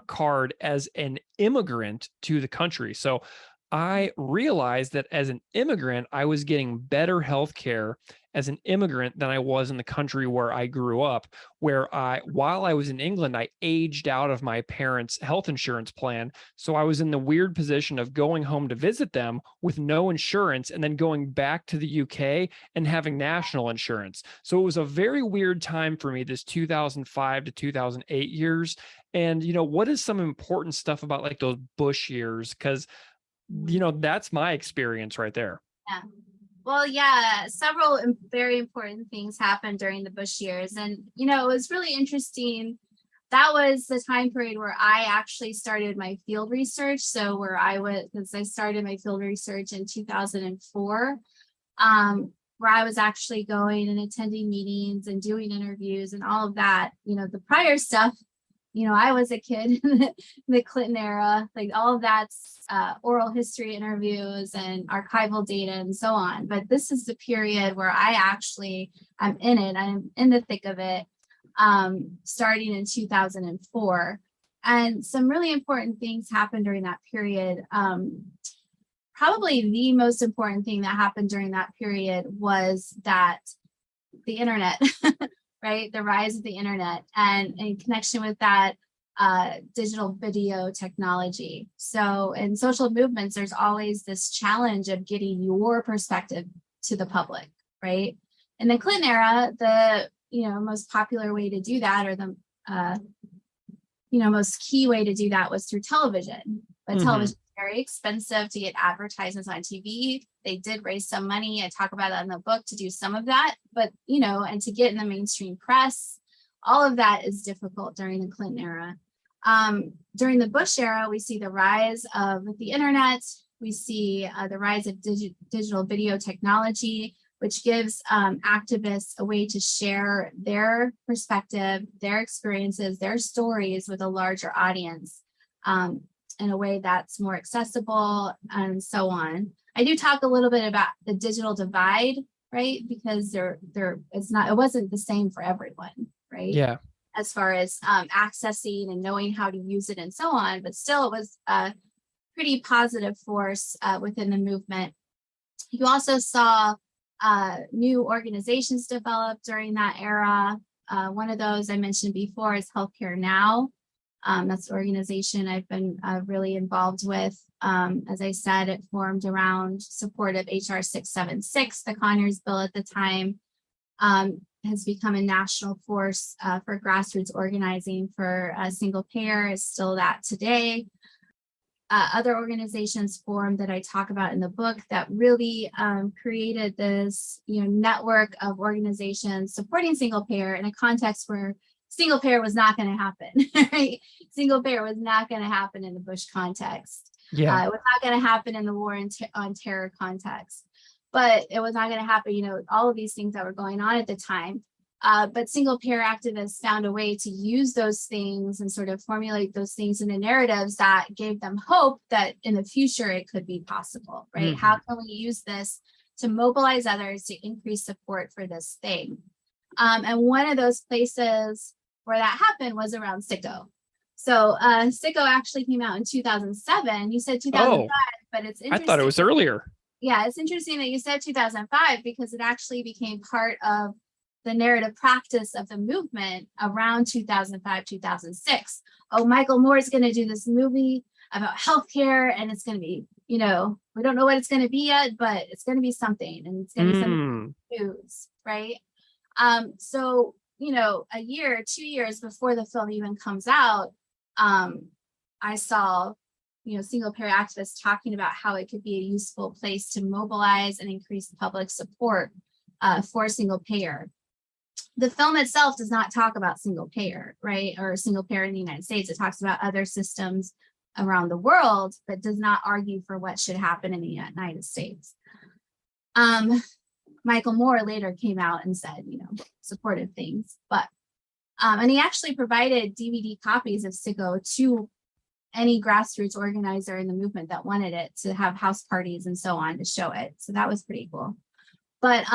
card as an immigrant to the country. So I realized that as an immigrant, I was getting better health care as an immigrant than I was in the country where I grew up, where while I was in England, I aged out of my parents' health insurance plan. So I was in the weird position of going home to visit them with no insurance and then going back to the UK and having national insurance. So it was a very weird time for me, this 2005 to 2008 years. And, what is some important stuff about like those Bush years? Because that's my experience right there. Yeah. Well, yeah, several very important things happened during the Bush years. And, it was really interesting. That was the time period where I actually started my field research. So because I started my field research in 2004, where I was actually going and attending meetings and doing interviews and all of that. The prior stuff, I was a kid in the Clinton era, like all of that's oral history interviews and archival data and so on. But this is the period where I actually am in it. I'm in the thick of it, starting in 2004. And some really important things happened during that period. Probably the most important thing that happened during that period was that the internet, right? The rise of the internet, and in connection with that, digital video technology. So in social movements, there's always this challenge of getting your perspective to the public, right? In the Clinton era, the most popular way to do that, or the most key way to do that, was through television. But television is very expensive to get advertisements on TV. They did raise some money. I talk about that in the book to do some of that, but and to get in the mainstream press, all of that is difficult during the Clinton era. During the Bush era, we see the rise of the internet. We see the rise of digital video technology, which gives activists a way to share their perspective, their experiences, their stories with a larger audience in a way that's more accessible and so on. I do talk a little bit about the digital divide, right? Because it wasn't the same for everyone, right? Yeah. As far as accessing and knowing how to use it and so on, but still it was a pretty positive force within the movement. You also saw new organizations develop during that era. One of those I mentioned before is Healthcare Now. That's the organization I've been really involved with. As I said, it formed around support of HR 676, the Conyers bill at the time. Has become a national force for grassroots organizing for single payer, is still that today. Other organizations formed that I talk about in the book that really created this network of organizations supporting single payer in a context where single payer was not going to happen, right? Single payer was not going to happen in the Bush context. Yeah. It was not going to happen in the war on terror context. But it was not going to happen, all of these things that were going on at the time. But single payer activists found a way to use those things and sort of formulate those things into narratives that gave them hope that in the future it could be possible, right? Mm-hmm. How can we use this to mobilize others to increase support for this thing? And one of those places where that happened was around Sicko. So Sicko actually came out in 2007. You said 2005, but it's interesting. I thought it was earlier. Yeah, it's interesting that you said 2005 because it actually became part of the narrative practice of the movement around 2005, 2006. Oh, Michael Moore is going to do this movie about healthcare, and it's going to be, we don't know what it's going to be yet, but it's going to be something, and it's going to be something news, right? So, a year, 2 years before the film even comes out, I saw single payer activists talking about how it could be a useful place to mobilize and increase public support for single payer. The film itself does not talk about single payer, right? Or single payer in the United States. It talks about other systems around the world, but does not argue for what should happen in the United States. Michael Moore later came out and said, supportive things, but, and he actually provided DVD copies of Sicko to any grassroots organizer in the movement that wanted it, to have house parties and so on to show it. So that was pretty cool. But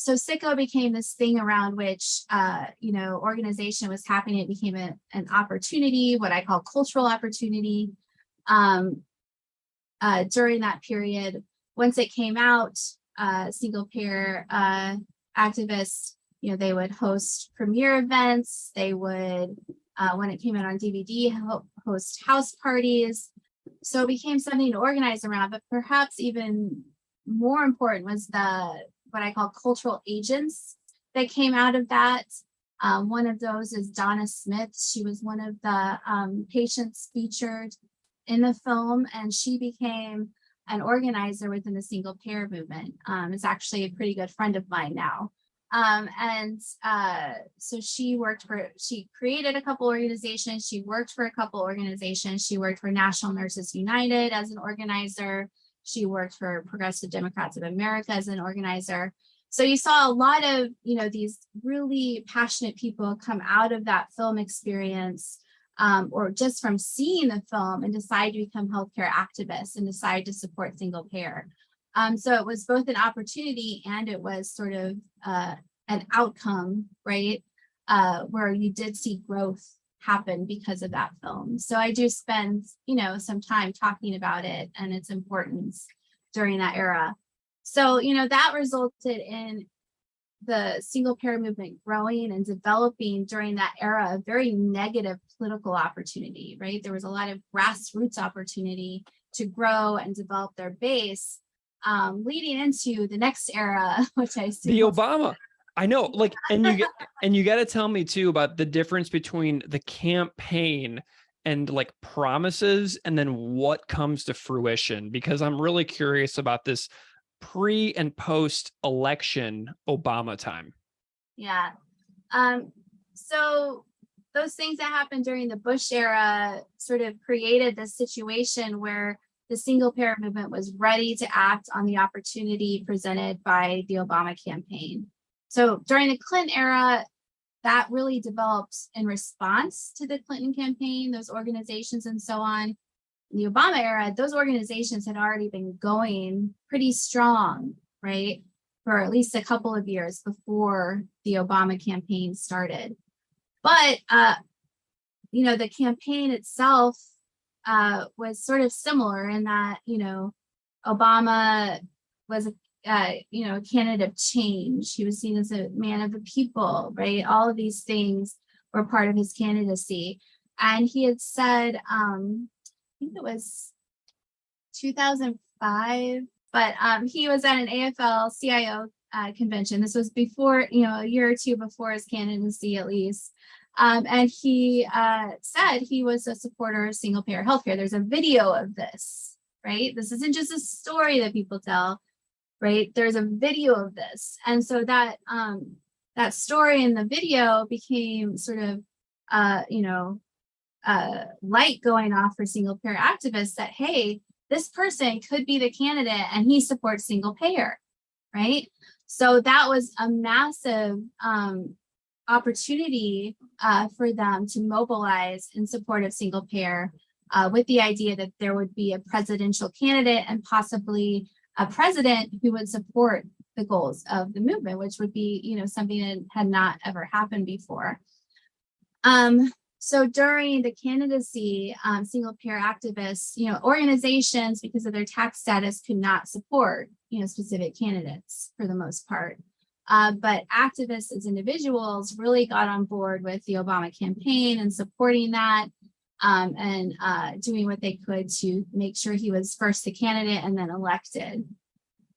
so sicko became this thing around which, organization was happening. It became an opportunity, what I call cultural opportunity. During that period, once it came out, single payer activists, they would host premiere events. They would, when it came out on DVD, host house parties. So it became something to organize around. But perhaps even more important was what I call cultural agents that came out of that. One of those is Donna Smith. She was one of the patients featured in the film, and she became an organizer within the single payer movement. Is actually a pretty good friend of mine now. So she created a couple organizations. She worked for a couple organizations. She worked for National Nurses United as an organizer. She worked for Progressive Democrats of America as an organizer. So you saw a lot of, these really passionate people come out of that film experience, or just from seeing the film, and decide to become healthcare activists and decide to support single payer. So it was both an opportunity and it was sort of an outcome, right? Where you did see growth happen because of that film. So I do spend, some time talking about it and its importance during that era. So, that resulted in the single payer movement growing and developing during that era, a very negative political opportunity, right? There was a lot of grassroots opportunity to grow and develop their base, leading into the next era, which I see the Obama. I know, and you got to tell me too about the difference between the campaign and promises and then what comes to fruition, because I'm really curious about this pre and post election Obama time. Yeah. So those things that happened during the Bush era sort of created this situation where the single payer movement was ready to act on the opportunity presented by the Obama campaign. So during the Clinton era, that really developed in response to the Clinton campaign, those organizations and so on. In the Obama era, those organizations had already been going pretty strong, right, for at least a couple of years before the Obama campaign started. But, the campaign itself was sort of similar in that, Obama was a candidate of change. He was seen as a man of the people, right? All of these things were part of his candidacy. And he had said, I think it was 2005, but he was at an AFL-CIO convention. This was before, a year or two before his candidacy at least. And he said he was a supporter of single payer healthcare. There's a video of this, right? This isn't just a story that people tell. Right, there's a video of this, and so that that story in the video became sort of, light going off for single payer activists that, hey, this person could be the candidate, and he supports single payer, right? So that was a massive opportunity for them to mobilize in support of single payer, with the idea that there would be a presidential candidate and possibly a president who would support the goals of the movement, which would be, something that had not ever happened before. So during the candidacy, single payer activists, organizations, because of their tax status, could not support, specific candidates for the most part. But activists as individuals really got on board with the Obama campaign and supporting that. And doing what they could to make sure he was first the candidate and then elected.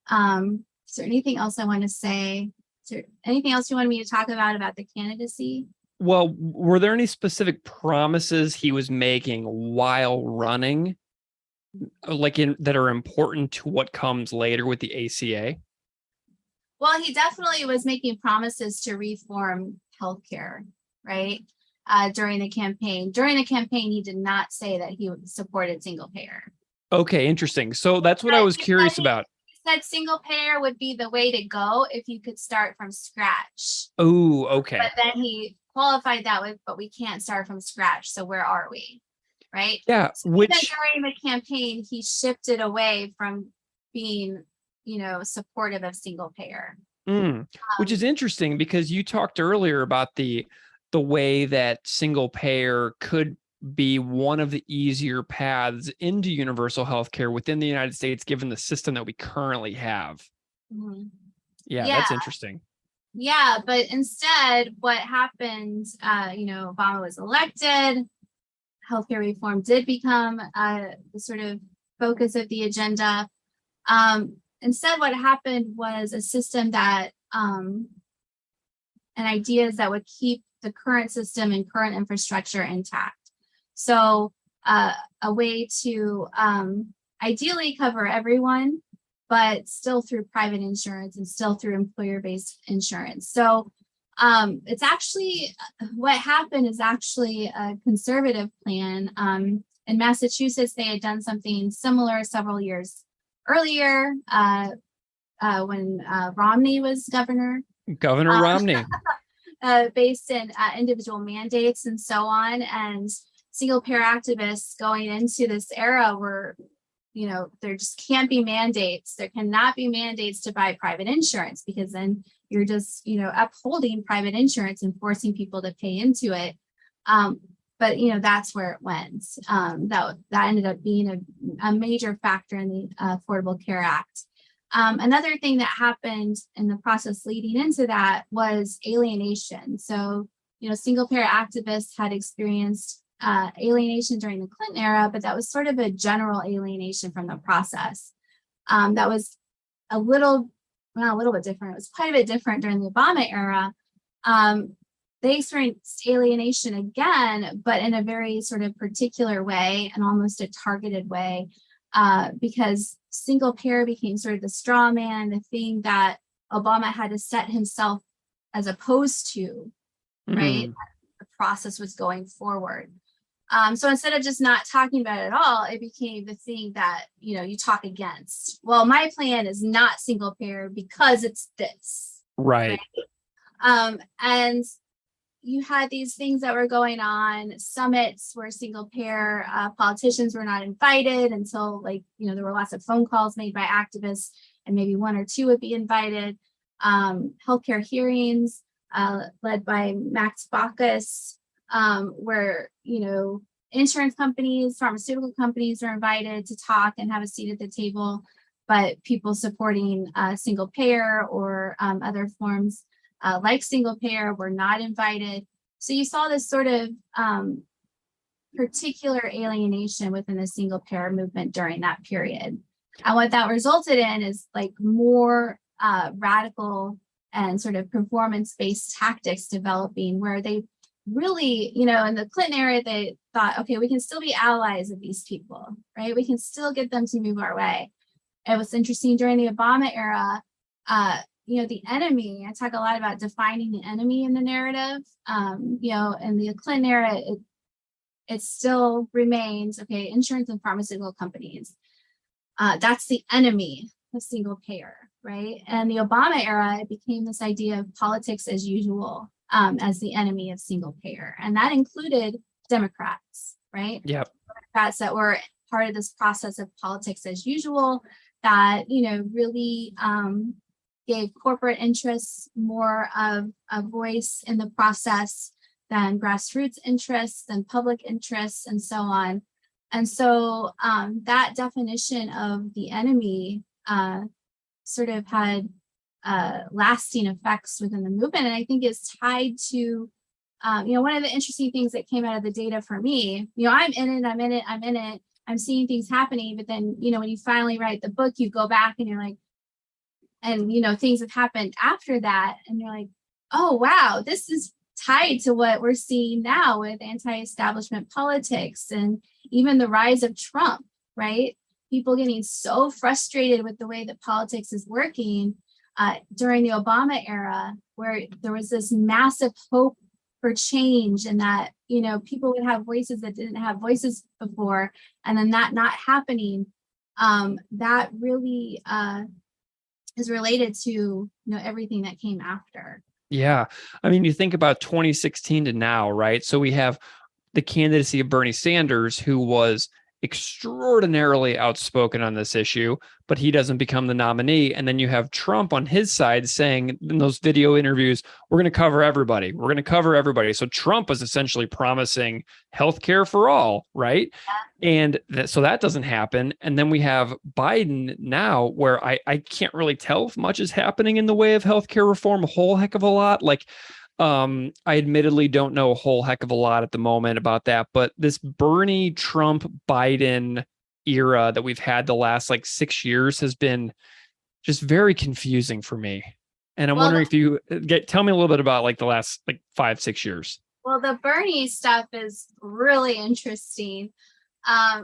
Is there anything else I want to say? Is there anything else you wanted me to talk about the candidacy? Well, were there any specific promises he was making while running, that are important to what comes later with the ACA? Well, he definitely was making promises to reform healthcare, right? During the campaign. During the campaign, he did not say that he supported single payer. Okay, interesting. So that's what I was curious about. He said single payer would be the way to go if you could start from scratch. Oh, okay. But then he qualified that with, but we can't start from scratch. So where are we? Right? Yeah. So during the campaign, he shifted away from being, supportive of single payer. Which is interesting because you talked earlier about the way that single payer could be one of the easier paths into universal health care within the United States, given the system that we currently have. Mhm. Yeah, that's interesting. Yeah, but instead, what happened, Obama was elected, healthcare reform did become the sort of focus of the agenda. Instead, what happened was a system that, and ideas that would keep the current system and current infrastructure intact. So a way to ideally cover everyone, but still through private insurance and still through employer-based insurance. So it's actually, what happened is actually a conservative plan. In Massachusetts, they had done something similar several years earlier when Romney was governor. Governor Romney. Based in individual mandates and so on. And single payer activists going into this era were, there just can't be mandates. There cannot be mandates to buy private insurance, because then you're just, upholding private insurance and forcing people to pay into it. But that's where it went. That ended up being a major factor in the Affordable Care Act. Another thing that happened in the process leading into that was alienation. So, single payer activists had experienced alienation during the Clinton era, but that was sort of a general alienation from the process. That was a little bit different. It was quite a bit different during the Obama era. They experienced alienation again, but in a very sort of particular way and almost a targeted way, because single payer became sort of the straw man, the thing that Obama had to set himself as opposed to, right? The process was going forward. So instead of just not talking about it at all, it became the thing that, you talk against. Well, my plan is not single payer because it's this. Right. And you had these things that were going on, summits where single payer politicians were not invited until, there were lots of phone calls made by activists, and maybe one or two would be invited. Healthcare hearings led by Max Baucus, where, insurance companies, pharmaceutical companies are invited to talk and have a seat at the table, but people supporting single payer or other forms like single payer were not invited. So you saw this sort of particular alienation within the single payer movement during that period. And what that resulted in is more radical and sort of performance-based tactics developing, where they really, in the Clinton era, they thought, okay, we can still be allies of these people, right? We can still get them to move our way. It was interesting during the Obama era, the enemy, I talk a lot about defining the enemy in the narrative. In the Clinton era, it still remains, okay, insurance and pharmaceutical companies. That's the enemy of single payer, right? And the Obama era, it became this idea of politics as usual as the enemy of single payer. And that included Democrats, right? Yep. Democrats that were part of this process of politics as usual that, really gave corporate interests more of a voice in the process than grassroots interests, than public interests, and so on. And so that definition of the enemy sort of had lasting effects within the movement. And I think is tied to, one of the interesting things that came out of the data for me, I'm in it, I'm seeing things happening, but then, when you finally write the book, you go back and you're like, and, things have happened after that. And you're like, oh, wow, this is tied to what we're seeing now with anti-establishment politics and even the rise of Trump, right? People getting so frustrated with the way that politics is working during the Obama era, where there was this massive hope for change and that, people would have voices that didn't have voices before. And then that not happening, that really is related to, everything that came after. Yeah. I mean, you think about 2016 to now, right? So we have the candidacy of Bernie Sanders, who was extraordinarily outspoken on this issue, but he doesn't become the nominee. And then you have Trump on his side saying in those video interviews, we're going to cover everybody. We're going to cover everybody. So Trump was essentially promising healthcare for all, right? And so that doesn't happen. And then we have Biden now, where I can't really tell if much is happening in the way of healthcare reform, a whole heck of a lot. Like, I admittedly don't know a whole heck of a lot at the moment about that, but this Bernie, Trump, Biden era that we've had the last like 6 years has been just very confusing for me. And I'm wondering if you tell me a little bit about like the last like 5-6 years. Well, the Bernie stuff is really interesting. A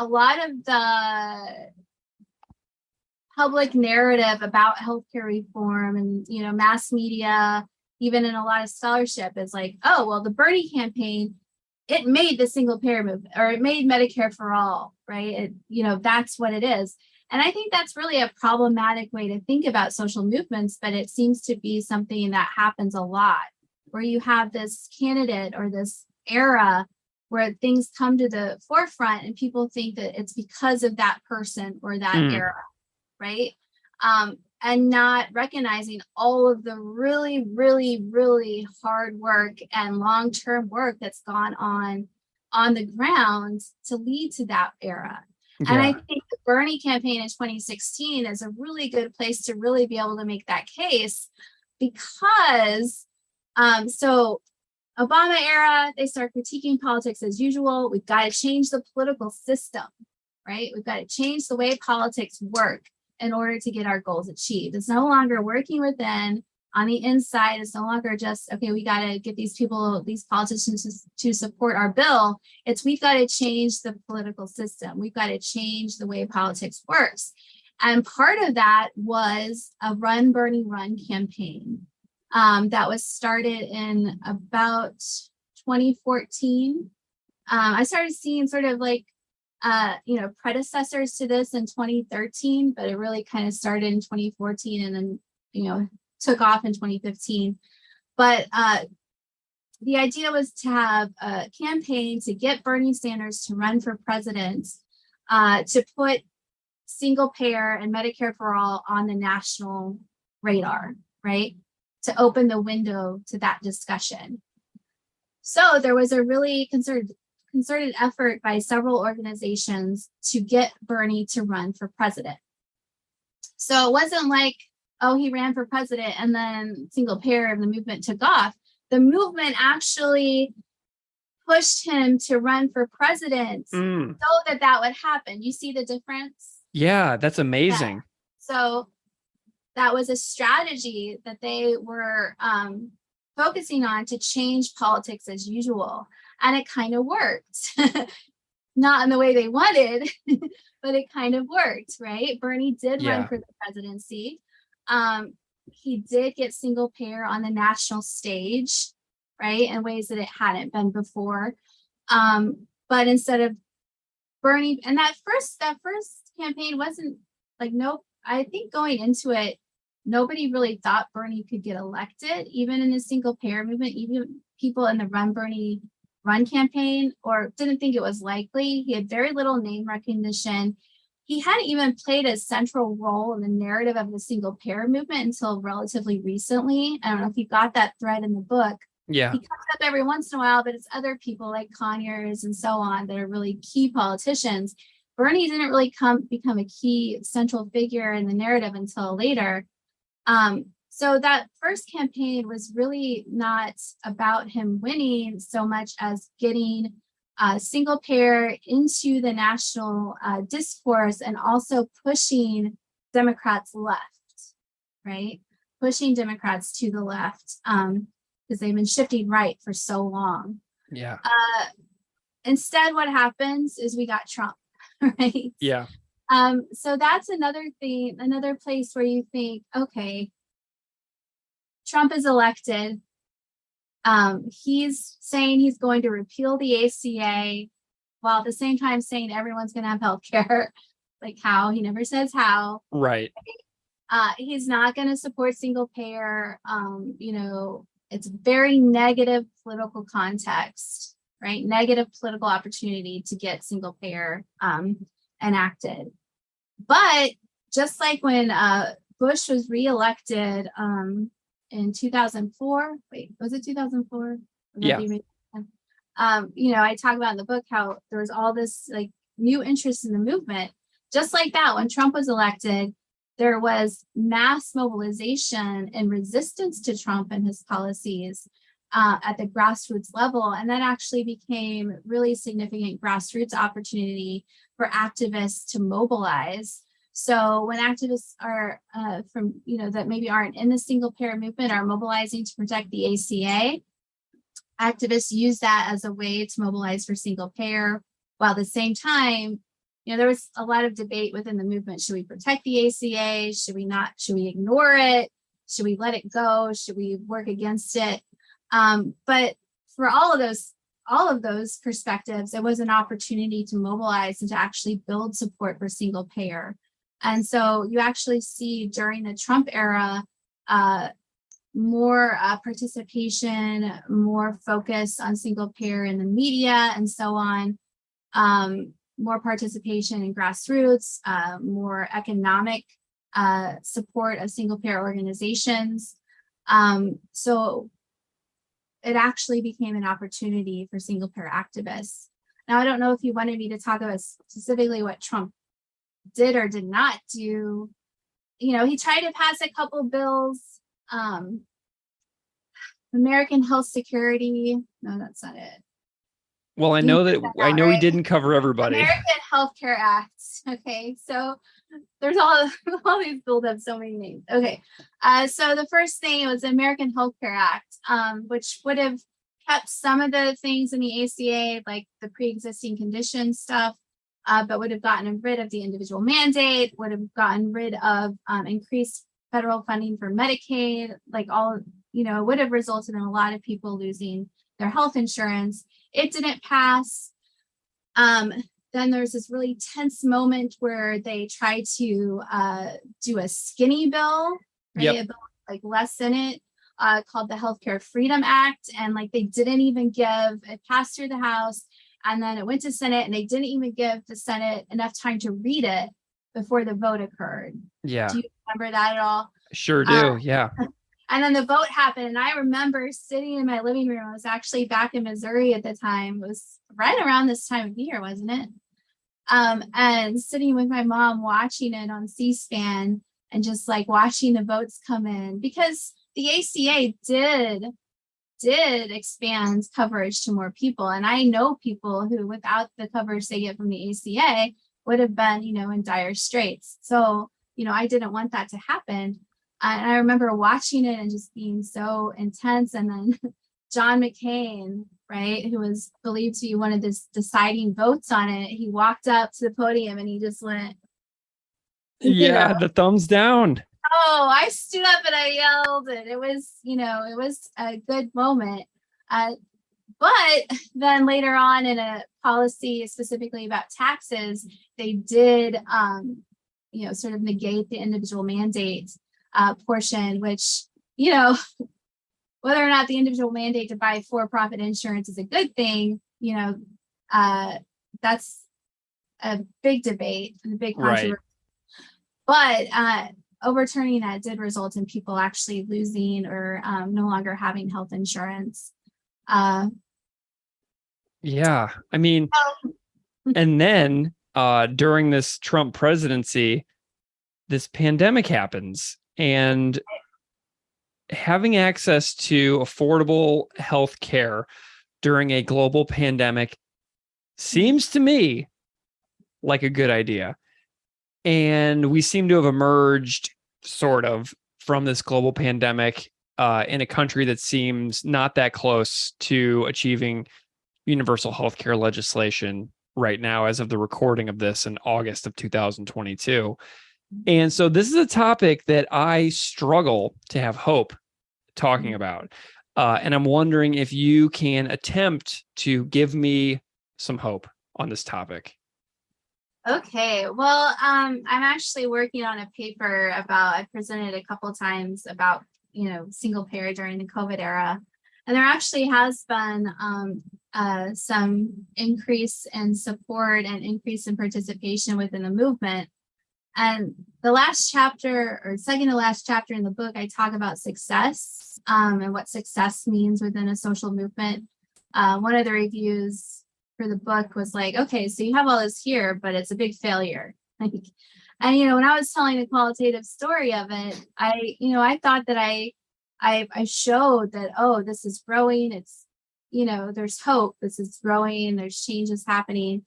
lot of the public narrative about healthcare reform and, mass media, even in a lot of scholarship, is like, oh, well, the Bernie campaign, it made the single payer movement, or it made Medicare for all, right? That's what it is. And I think that's really a problematic way to think about social movements, but it seems to be something that happens a lot, where you have this candidate or this era where things come to the forefront and people think that it's because of that person or that era, right? And not recognizing all of the really, really, really hard work and long-term work that's gone on the ground to lead to that era. Yeah. And I think the Bernie campaign in 2016 is a really good place to really be able to make that case, because so Obama era, they start critiquing politics as usual. We've got to change the political system, right? We've got to change the way politics work in order to get our goals achieved. It's no longer working within on the inside. It's no longer just, okay, we got to get these politicians to support our bill. It's we've got to change the political system. We've got to change the way politics works. And part of that was a Run, Bernie, Run campaign that was started in about 2014. I started seeing sort of like predecessors to this in 2013, but it really kind of started in 2014 and then, took off in 2015. But the idea was to have a campaign to get Bernie Sanders to run for president, to put single payer and Medicare for all on the national radar, right? To open the window to that discussion. So there was a really concerted effort by several organizations to get Bernie to run for president. So it wasn't like, oh, he ran for president and then single payer and the movement took off. The movement actually pushed him to run for president so that would happen. You see the difference? Yeah, that's amazing. Yeah. So that was a strategy that they were focusing on to change politics as usual. And it kind of worked. Not in the way they wanted, but it kind of worked, right? Bernie did run for the presidency. He did get single payer on the national stage, right? In ways that it hadn't been before. But instead of Bernie, and that first campaign wasn't like, I think going into it, nobody really thought Bernie could get elected, even in a single payer movement. Even people in the Run, Bernie, Run campaign, or didn't think it was likely. He had very little name recognition. He hadn't even played a central role in the narrative of the single payer movement until relatively recently. I don't know if you got that thread in the book. Yeah. He comes up every once in a while, but it's other people like Conyers and so on that are really key politicians. Bernie didn't really become a key central figure in the narrative until later. So that first campaign was really not about him winning so much as getting single payer into the national discourse, and also pushing Democrats left, right? Pushing Democrats to the left, because they've been shifting right for so long. Yeah. Instead, what happens is we got Trump, right? Yeah. So that's another thing, another place where you think, okay, Trump is elected. He's saying he's going to repeal the ACA, while at the same time saying everyone's going to have health care. Like how? He never says how. Right. He's not going to support single payer. It's very negative political context. right? Negative political opportunity to get single payer enacted. But just like when Bush was reelected in 2004, wait, was it 2004? Yeah. I talk about in the book how there was all this like new interest in the movement. Just like that, when Trump was elected, there was mass mobilization and resistance to Trump and his policies at the grassroots level. And that actually became really significant grassroots opportunity for activists to mobilize. So when activists are that maybe aren't in the single payer movement are mobilizing to protect the ACA, activists use that as a way to mobilize for single payer, while at the same time, there was a lot of debate within the movement. Should we protect the ACA? Should we not? Should we ignore it? Should we let it go? Should we work against it? But for all of those perspectives, it was an opportunity to mobilize and to actually build support for single payer. And so you actually see during the Trump era, more participation, more focus on single payer in the media and so on, more participation in grassroots, more economic support of single payer organizations. So it actually became an opportunity for single payer activists. Now, I don't know if you wanted me to talk about specifically what Trump did or did not do. He tried to pass a couple bills. American Health Security. No, that's not it. Well, I know he didn't cover everybody. American Health Care Act. Okay, so there's all these build-ups, so many names. Okay, so the first thing was the American Health Care Act, which would have kept some of the things in the ACA, like the pre-existing condition stuff, but would have gotten rid of the individual mandate, would have gotten rid of increased federal funding for Medicaid, would have resulted in a lot of people losing their health insurance. It didn't pass. Then there's this really tense moment where they tried to do a skinny bill, right? Yep. A bill like less in it, called the Healthcare Freedom Act. And they didn't even it passed through the House and then it went to Senate and they didn't even give the Senate enough time to read it before the vote occurred. Yeah. Do you remember that at all? Sure do. Yeah. And then the vote happened. And I remember sitting in my living room. I was actually back in Missouri at the time. It was right around this time of year, wasn't it? And sitting with my mom watching it on C-SPAN and just watching the votes come in, because the ACA did expand coverage to more people. And I know people who, without the coverage they get from the ACA, would have been, in dire straits. So, I didn't want that to happen. And I remember watching it and just being so intense. And then John McCain, right, who was believed to be one of the deciding votes on it, he walked up to the podium and he just went, the thumbs down. Oh, I stood up and I yelled, and it was a good moment. But then later on in a policy specifically about taxes, they did, sort of negate the individual mandate portion, which, whether or not the individual mandate to buy for-profit insurance is a good thing, that's a big debate and a big controversy. Right. But overturning that did result in people actually losing or no longer having health insurance. Yeah. I mean, and then during this Trump presidency, this pandemic happens, and having access to affordable health care during a global pandemic seems to me like a good idea. And we seem to have emerged sort of from this global pandemic in a country that seems not that close to achieving universal healthcare legislation right now, as of the recording of this in August of 2022. And so this is a topic that I struggle to have hope talking about. And I'm wondering if you can attempt to give me some hope on this topic. Okay, well, I'm actually working on a paper I presented a couple times about, single payer during the COVID era. And there actually has been some increase in support and increase in participation within the movement. And the last chapter, or second to last chapter in the book, I talk about success and what success means within a social movement. One of the reviews for the book was like, okay, so you have all this here, but it's a big failure. And when I was telling the qualitative story of it, I thought that I showed that, oh, this is growing. It's, there's hope. This is growing. There's changes happening.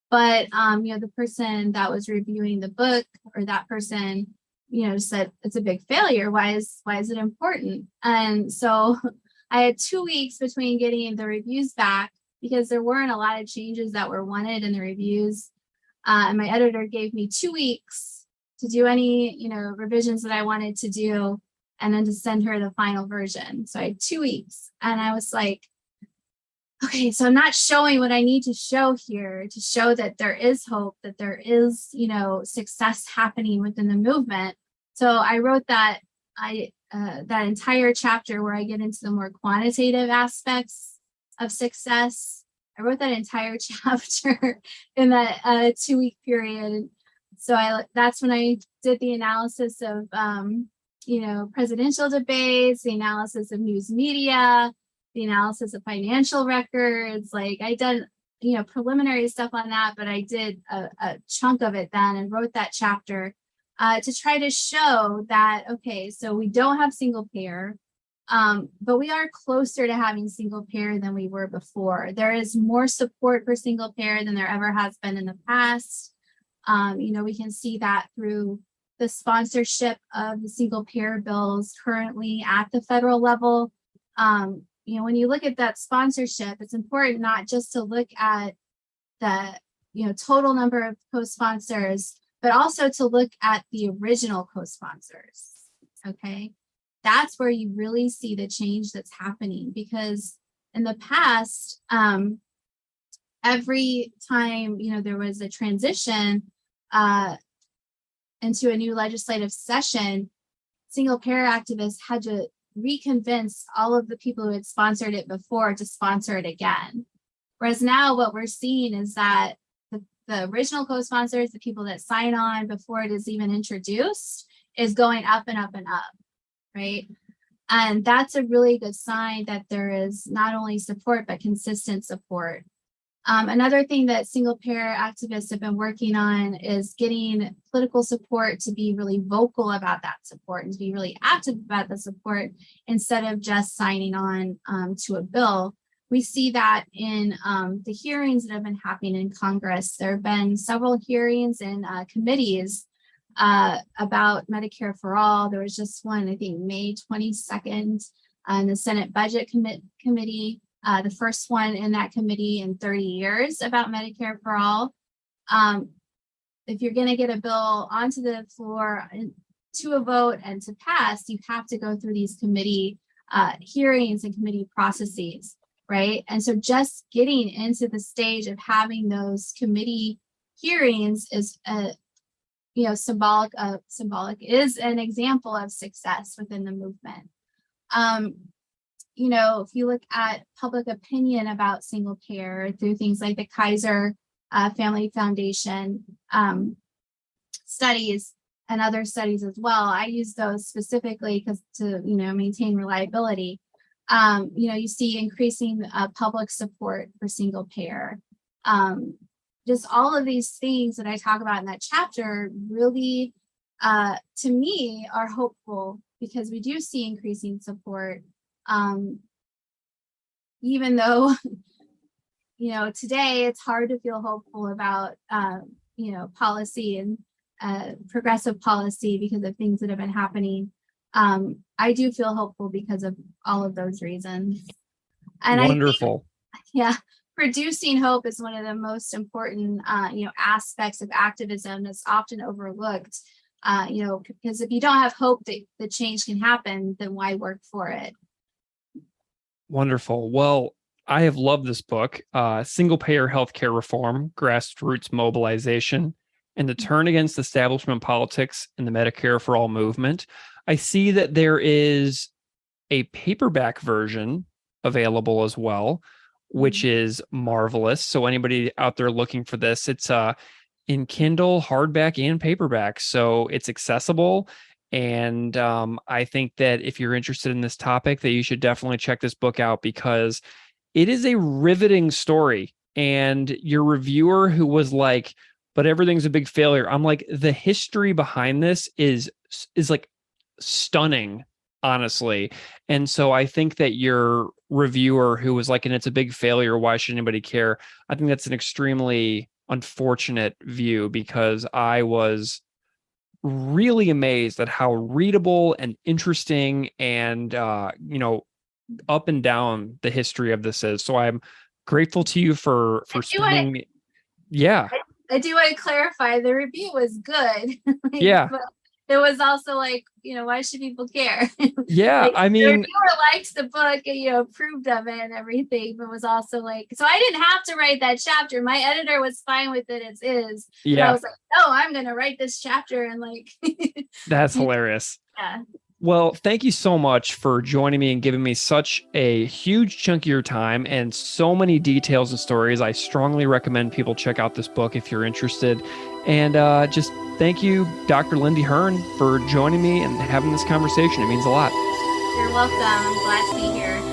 But, the person that was reviewing the book, or that person, said it's a big failure. Why is it important? And so I had 2 weeks between getting the reviews back, because there weren't a lot of changes that were wanted in the reviews. And my editor gave me 2 weeks to do any, revisions that I wanted to do, and then to send her the final version. So I had 2 weeks, and I was like, okay, so I'm not showing what I need to show here to show that there is hope, that there is, success happening within the movement. So I wrote that entire chapter where I get into the more quantitative aspects of success. I wrote that entire chapter in that 2-week period. So that's when I did the analysis of, presidential debates, the analysis of news media, the analysis of financial records. Like I did, preliminary stuff on that, but I did a chunk of it then and wrote that chapter to try to show that, okay, so we don't have single payer, but we are closer to having single payer than we were before. There is more support for single payer than there ever has been in the past. We can see that through the sponsorship of the single payer bills currently at the federal level. When you look at that sponsorship, it's important not just to look at the, total number of co-sponsors, but also to look at the original co-sponsors. Okay. That's where you really see the change that's happening, because in the past, every time, there was a transition into a new legislative session, single payer activists had to reconvince all of the people who had sponsored it before to sponsor it again. Whereas now what we're seeing is that the original co-sponsors, the people that sign on before it is even introduced, is going up and up and up, right? And that's a really good sign that there is not only support, but consistent support. Another thing that single payer activists have been working on is getting political support to be really vocal about that support and to be really active about the support instead of just signing on to a bill. We see that in the hearings that have been happening in Congress. There have been several hearings in committees about Medicare for All. There was just one, I think, May 22nd in the Senate Budget Committee. The first one in that committee in 30 years about Medicare for All. If you're going to get a bill onto the floor to a vote and to pass, you have to go through these committee hearings and committee processes, right? And so just getting into the stage of having those committee hearings is symbolic is an example of success within the movement. If you look at public opinion about single payer through things like the Kaiser Family Foundation studies and other studies as well, I use those specifically because to maintain reliability. You see increasing public support for single payer. Just all of these things that I talk about in that chapter really, to me, are hopeful because we do see increasing support. Even though, today it's hard to feel hopeful about, policy and progressive policy because of things that have been happening. I do feel hopeful because of all of those reasons. And wonderful. Producing hope is one of the most important, aspects of activism that's often overlooked. Because if you don't have hope that the change can happen, then why work for it? Wonderful. Well, I have loved this book, Single Payer Healthcare Reform, Grassroots Mobilization, and the Turn Against Establishment Politics in the Medicare for All movement. I see that there is a paperback version available as well. which is marvelous. So anybody out there looking for this, it's in Kindle, hardback, and paperback. So it's accessible. And I think that if you're interested in this topic, that you should definitely check this book out because it is a riveting story. And your reviewer who was like, but everything's a big failure. I'm like, the history behind this is like stunning, honestly. And so I think that your reviewer who was like, and it's a big failure, why should anybody care? I think that's an extremely unfortunate view because I was really amazed at how readable and interesting and up and down the history of this is. So I'm grateful to you for spending. Yeah. I do want to clarify the review was good. Yeah. But it was also like, why should people care? Yeah. Like, I mean, the reviewer likes the book and, approved of it and everything, but was also like, so I didn't have to write that chapter. My editor was fine with it as is. Yeah. But I was like, no, I'm going to write this chapter and like. That's hilarious. Yeah. Well, thank you so much for joining me and giving me such a huge chunk of your time and so many details and stories. I strongly recommend people check out this book if you're interested. And just thank you, Dr. Lindy Hern, for joining me and having this conversation. It means a lot. You're welcome. I'm glad to be here.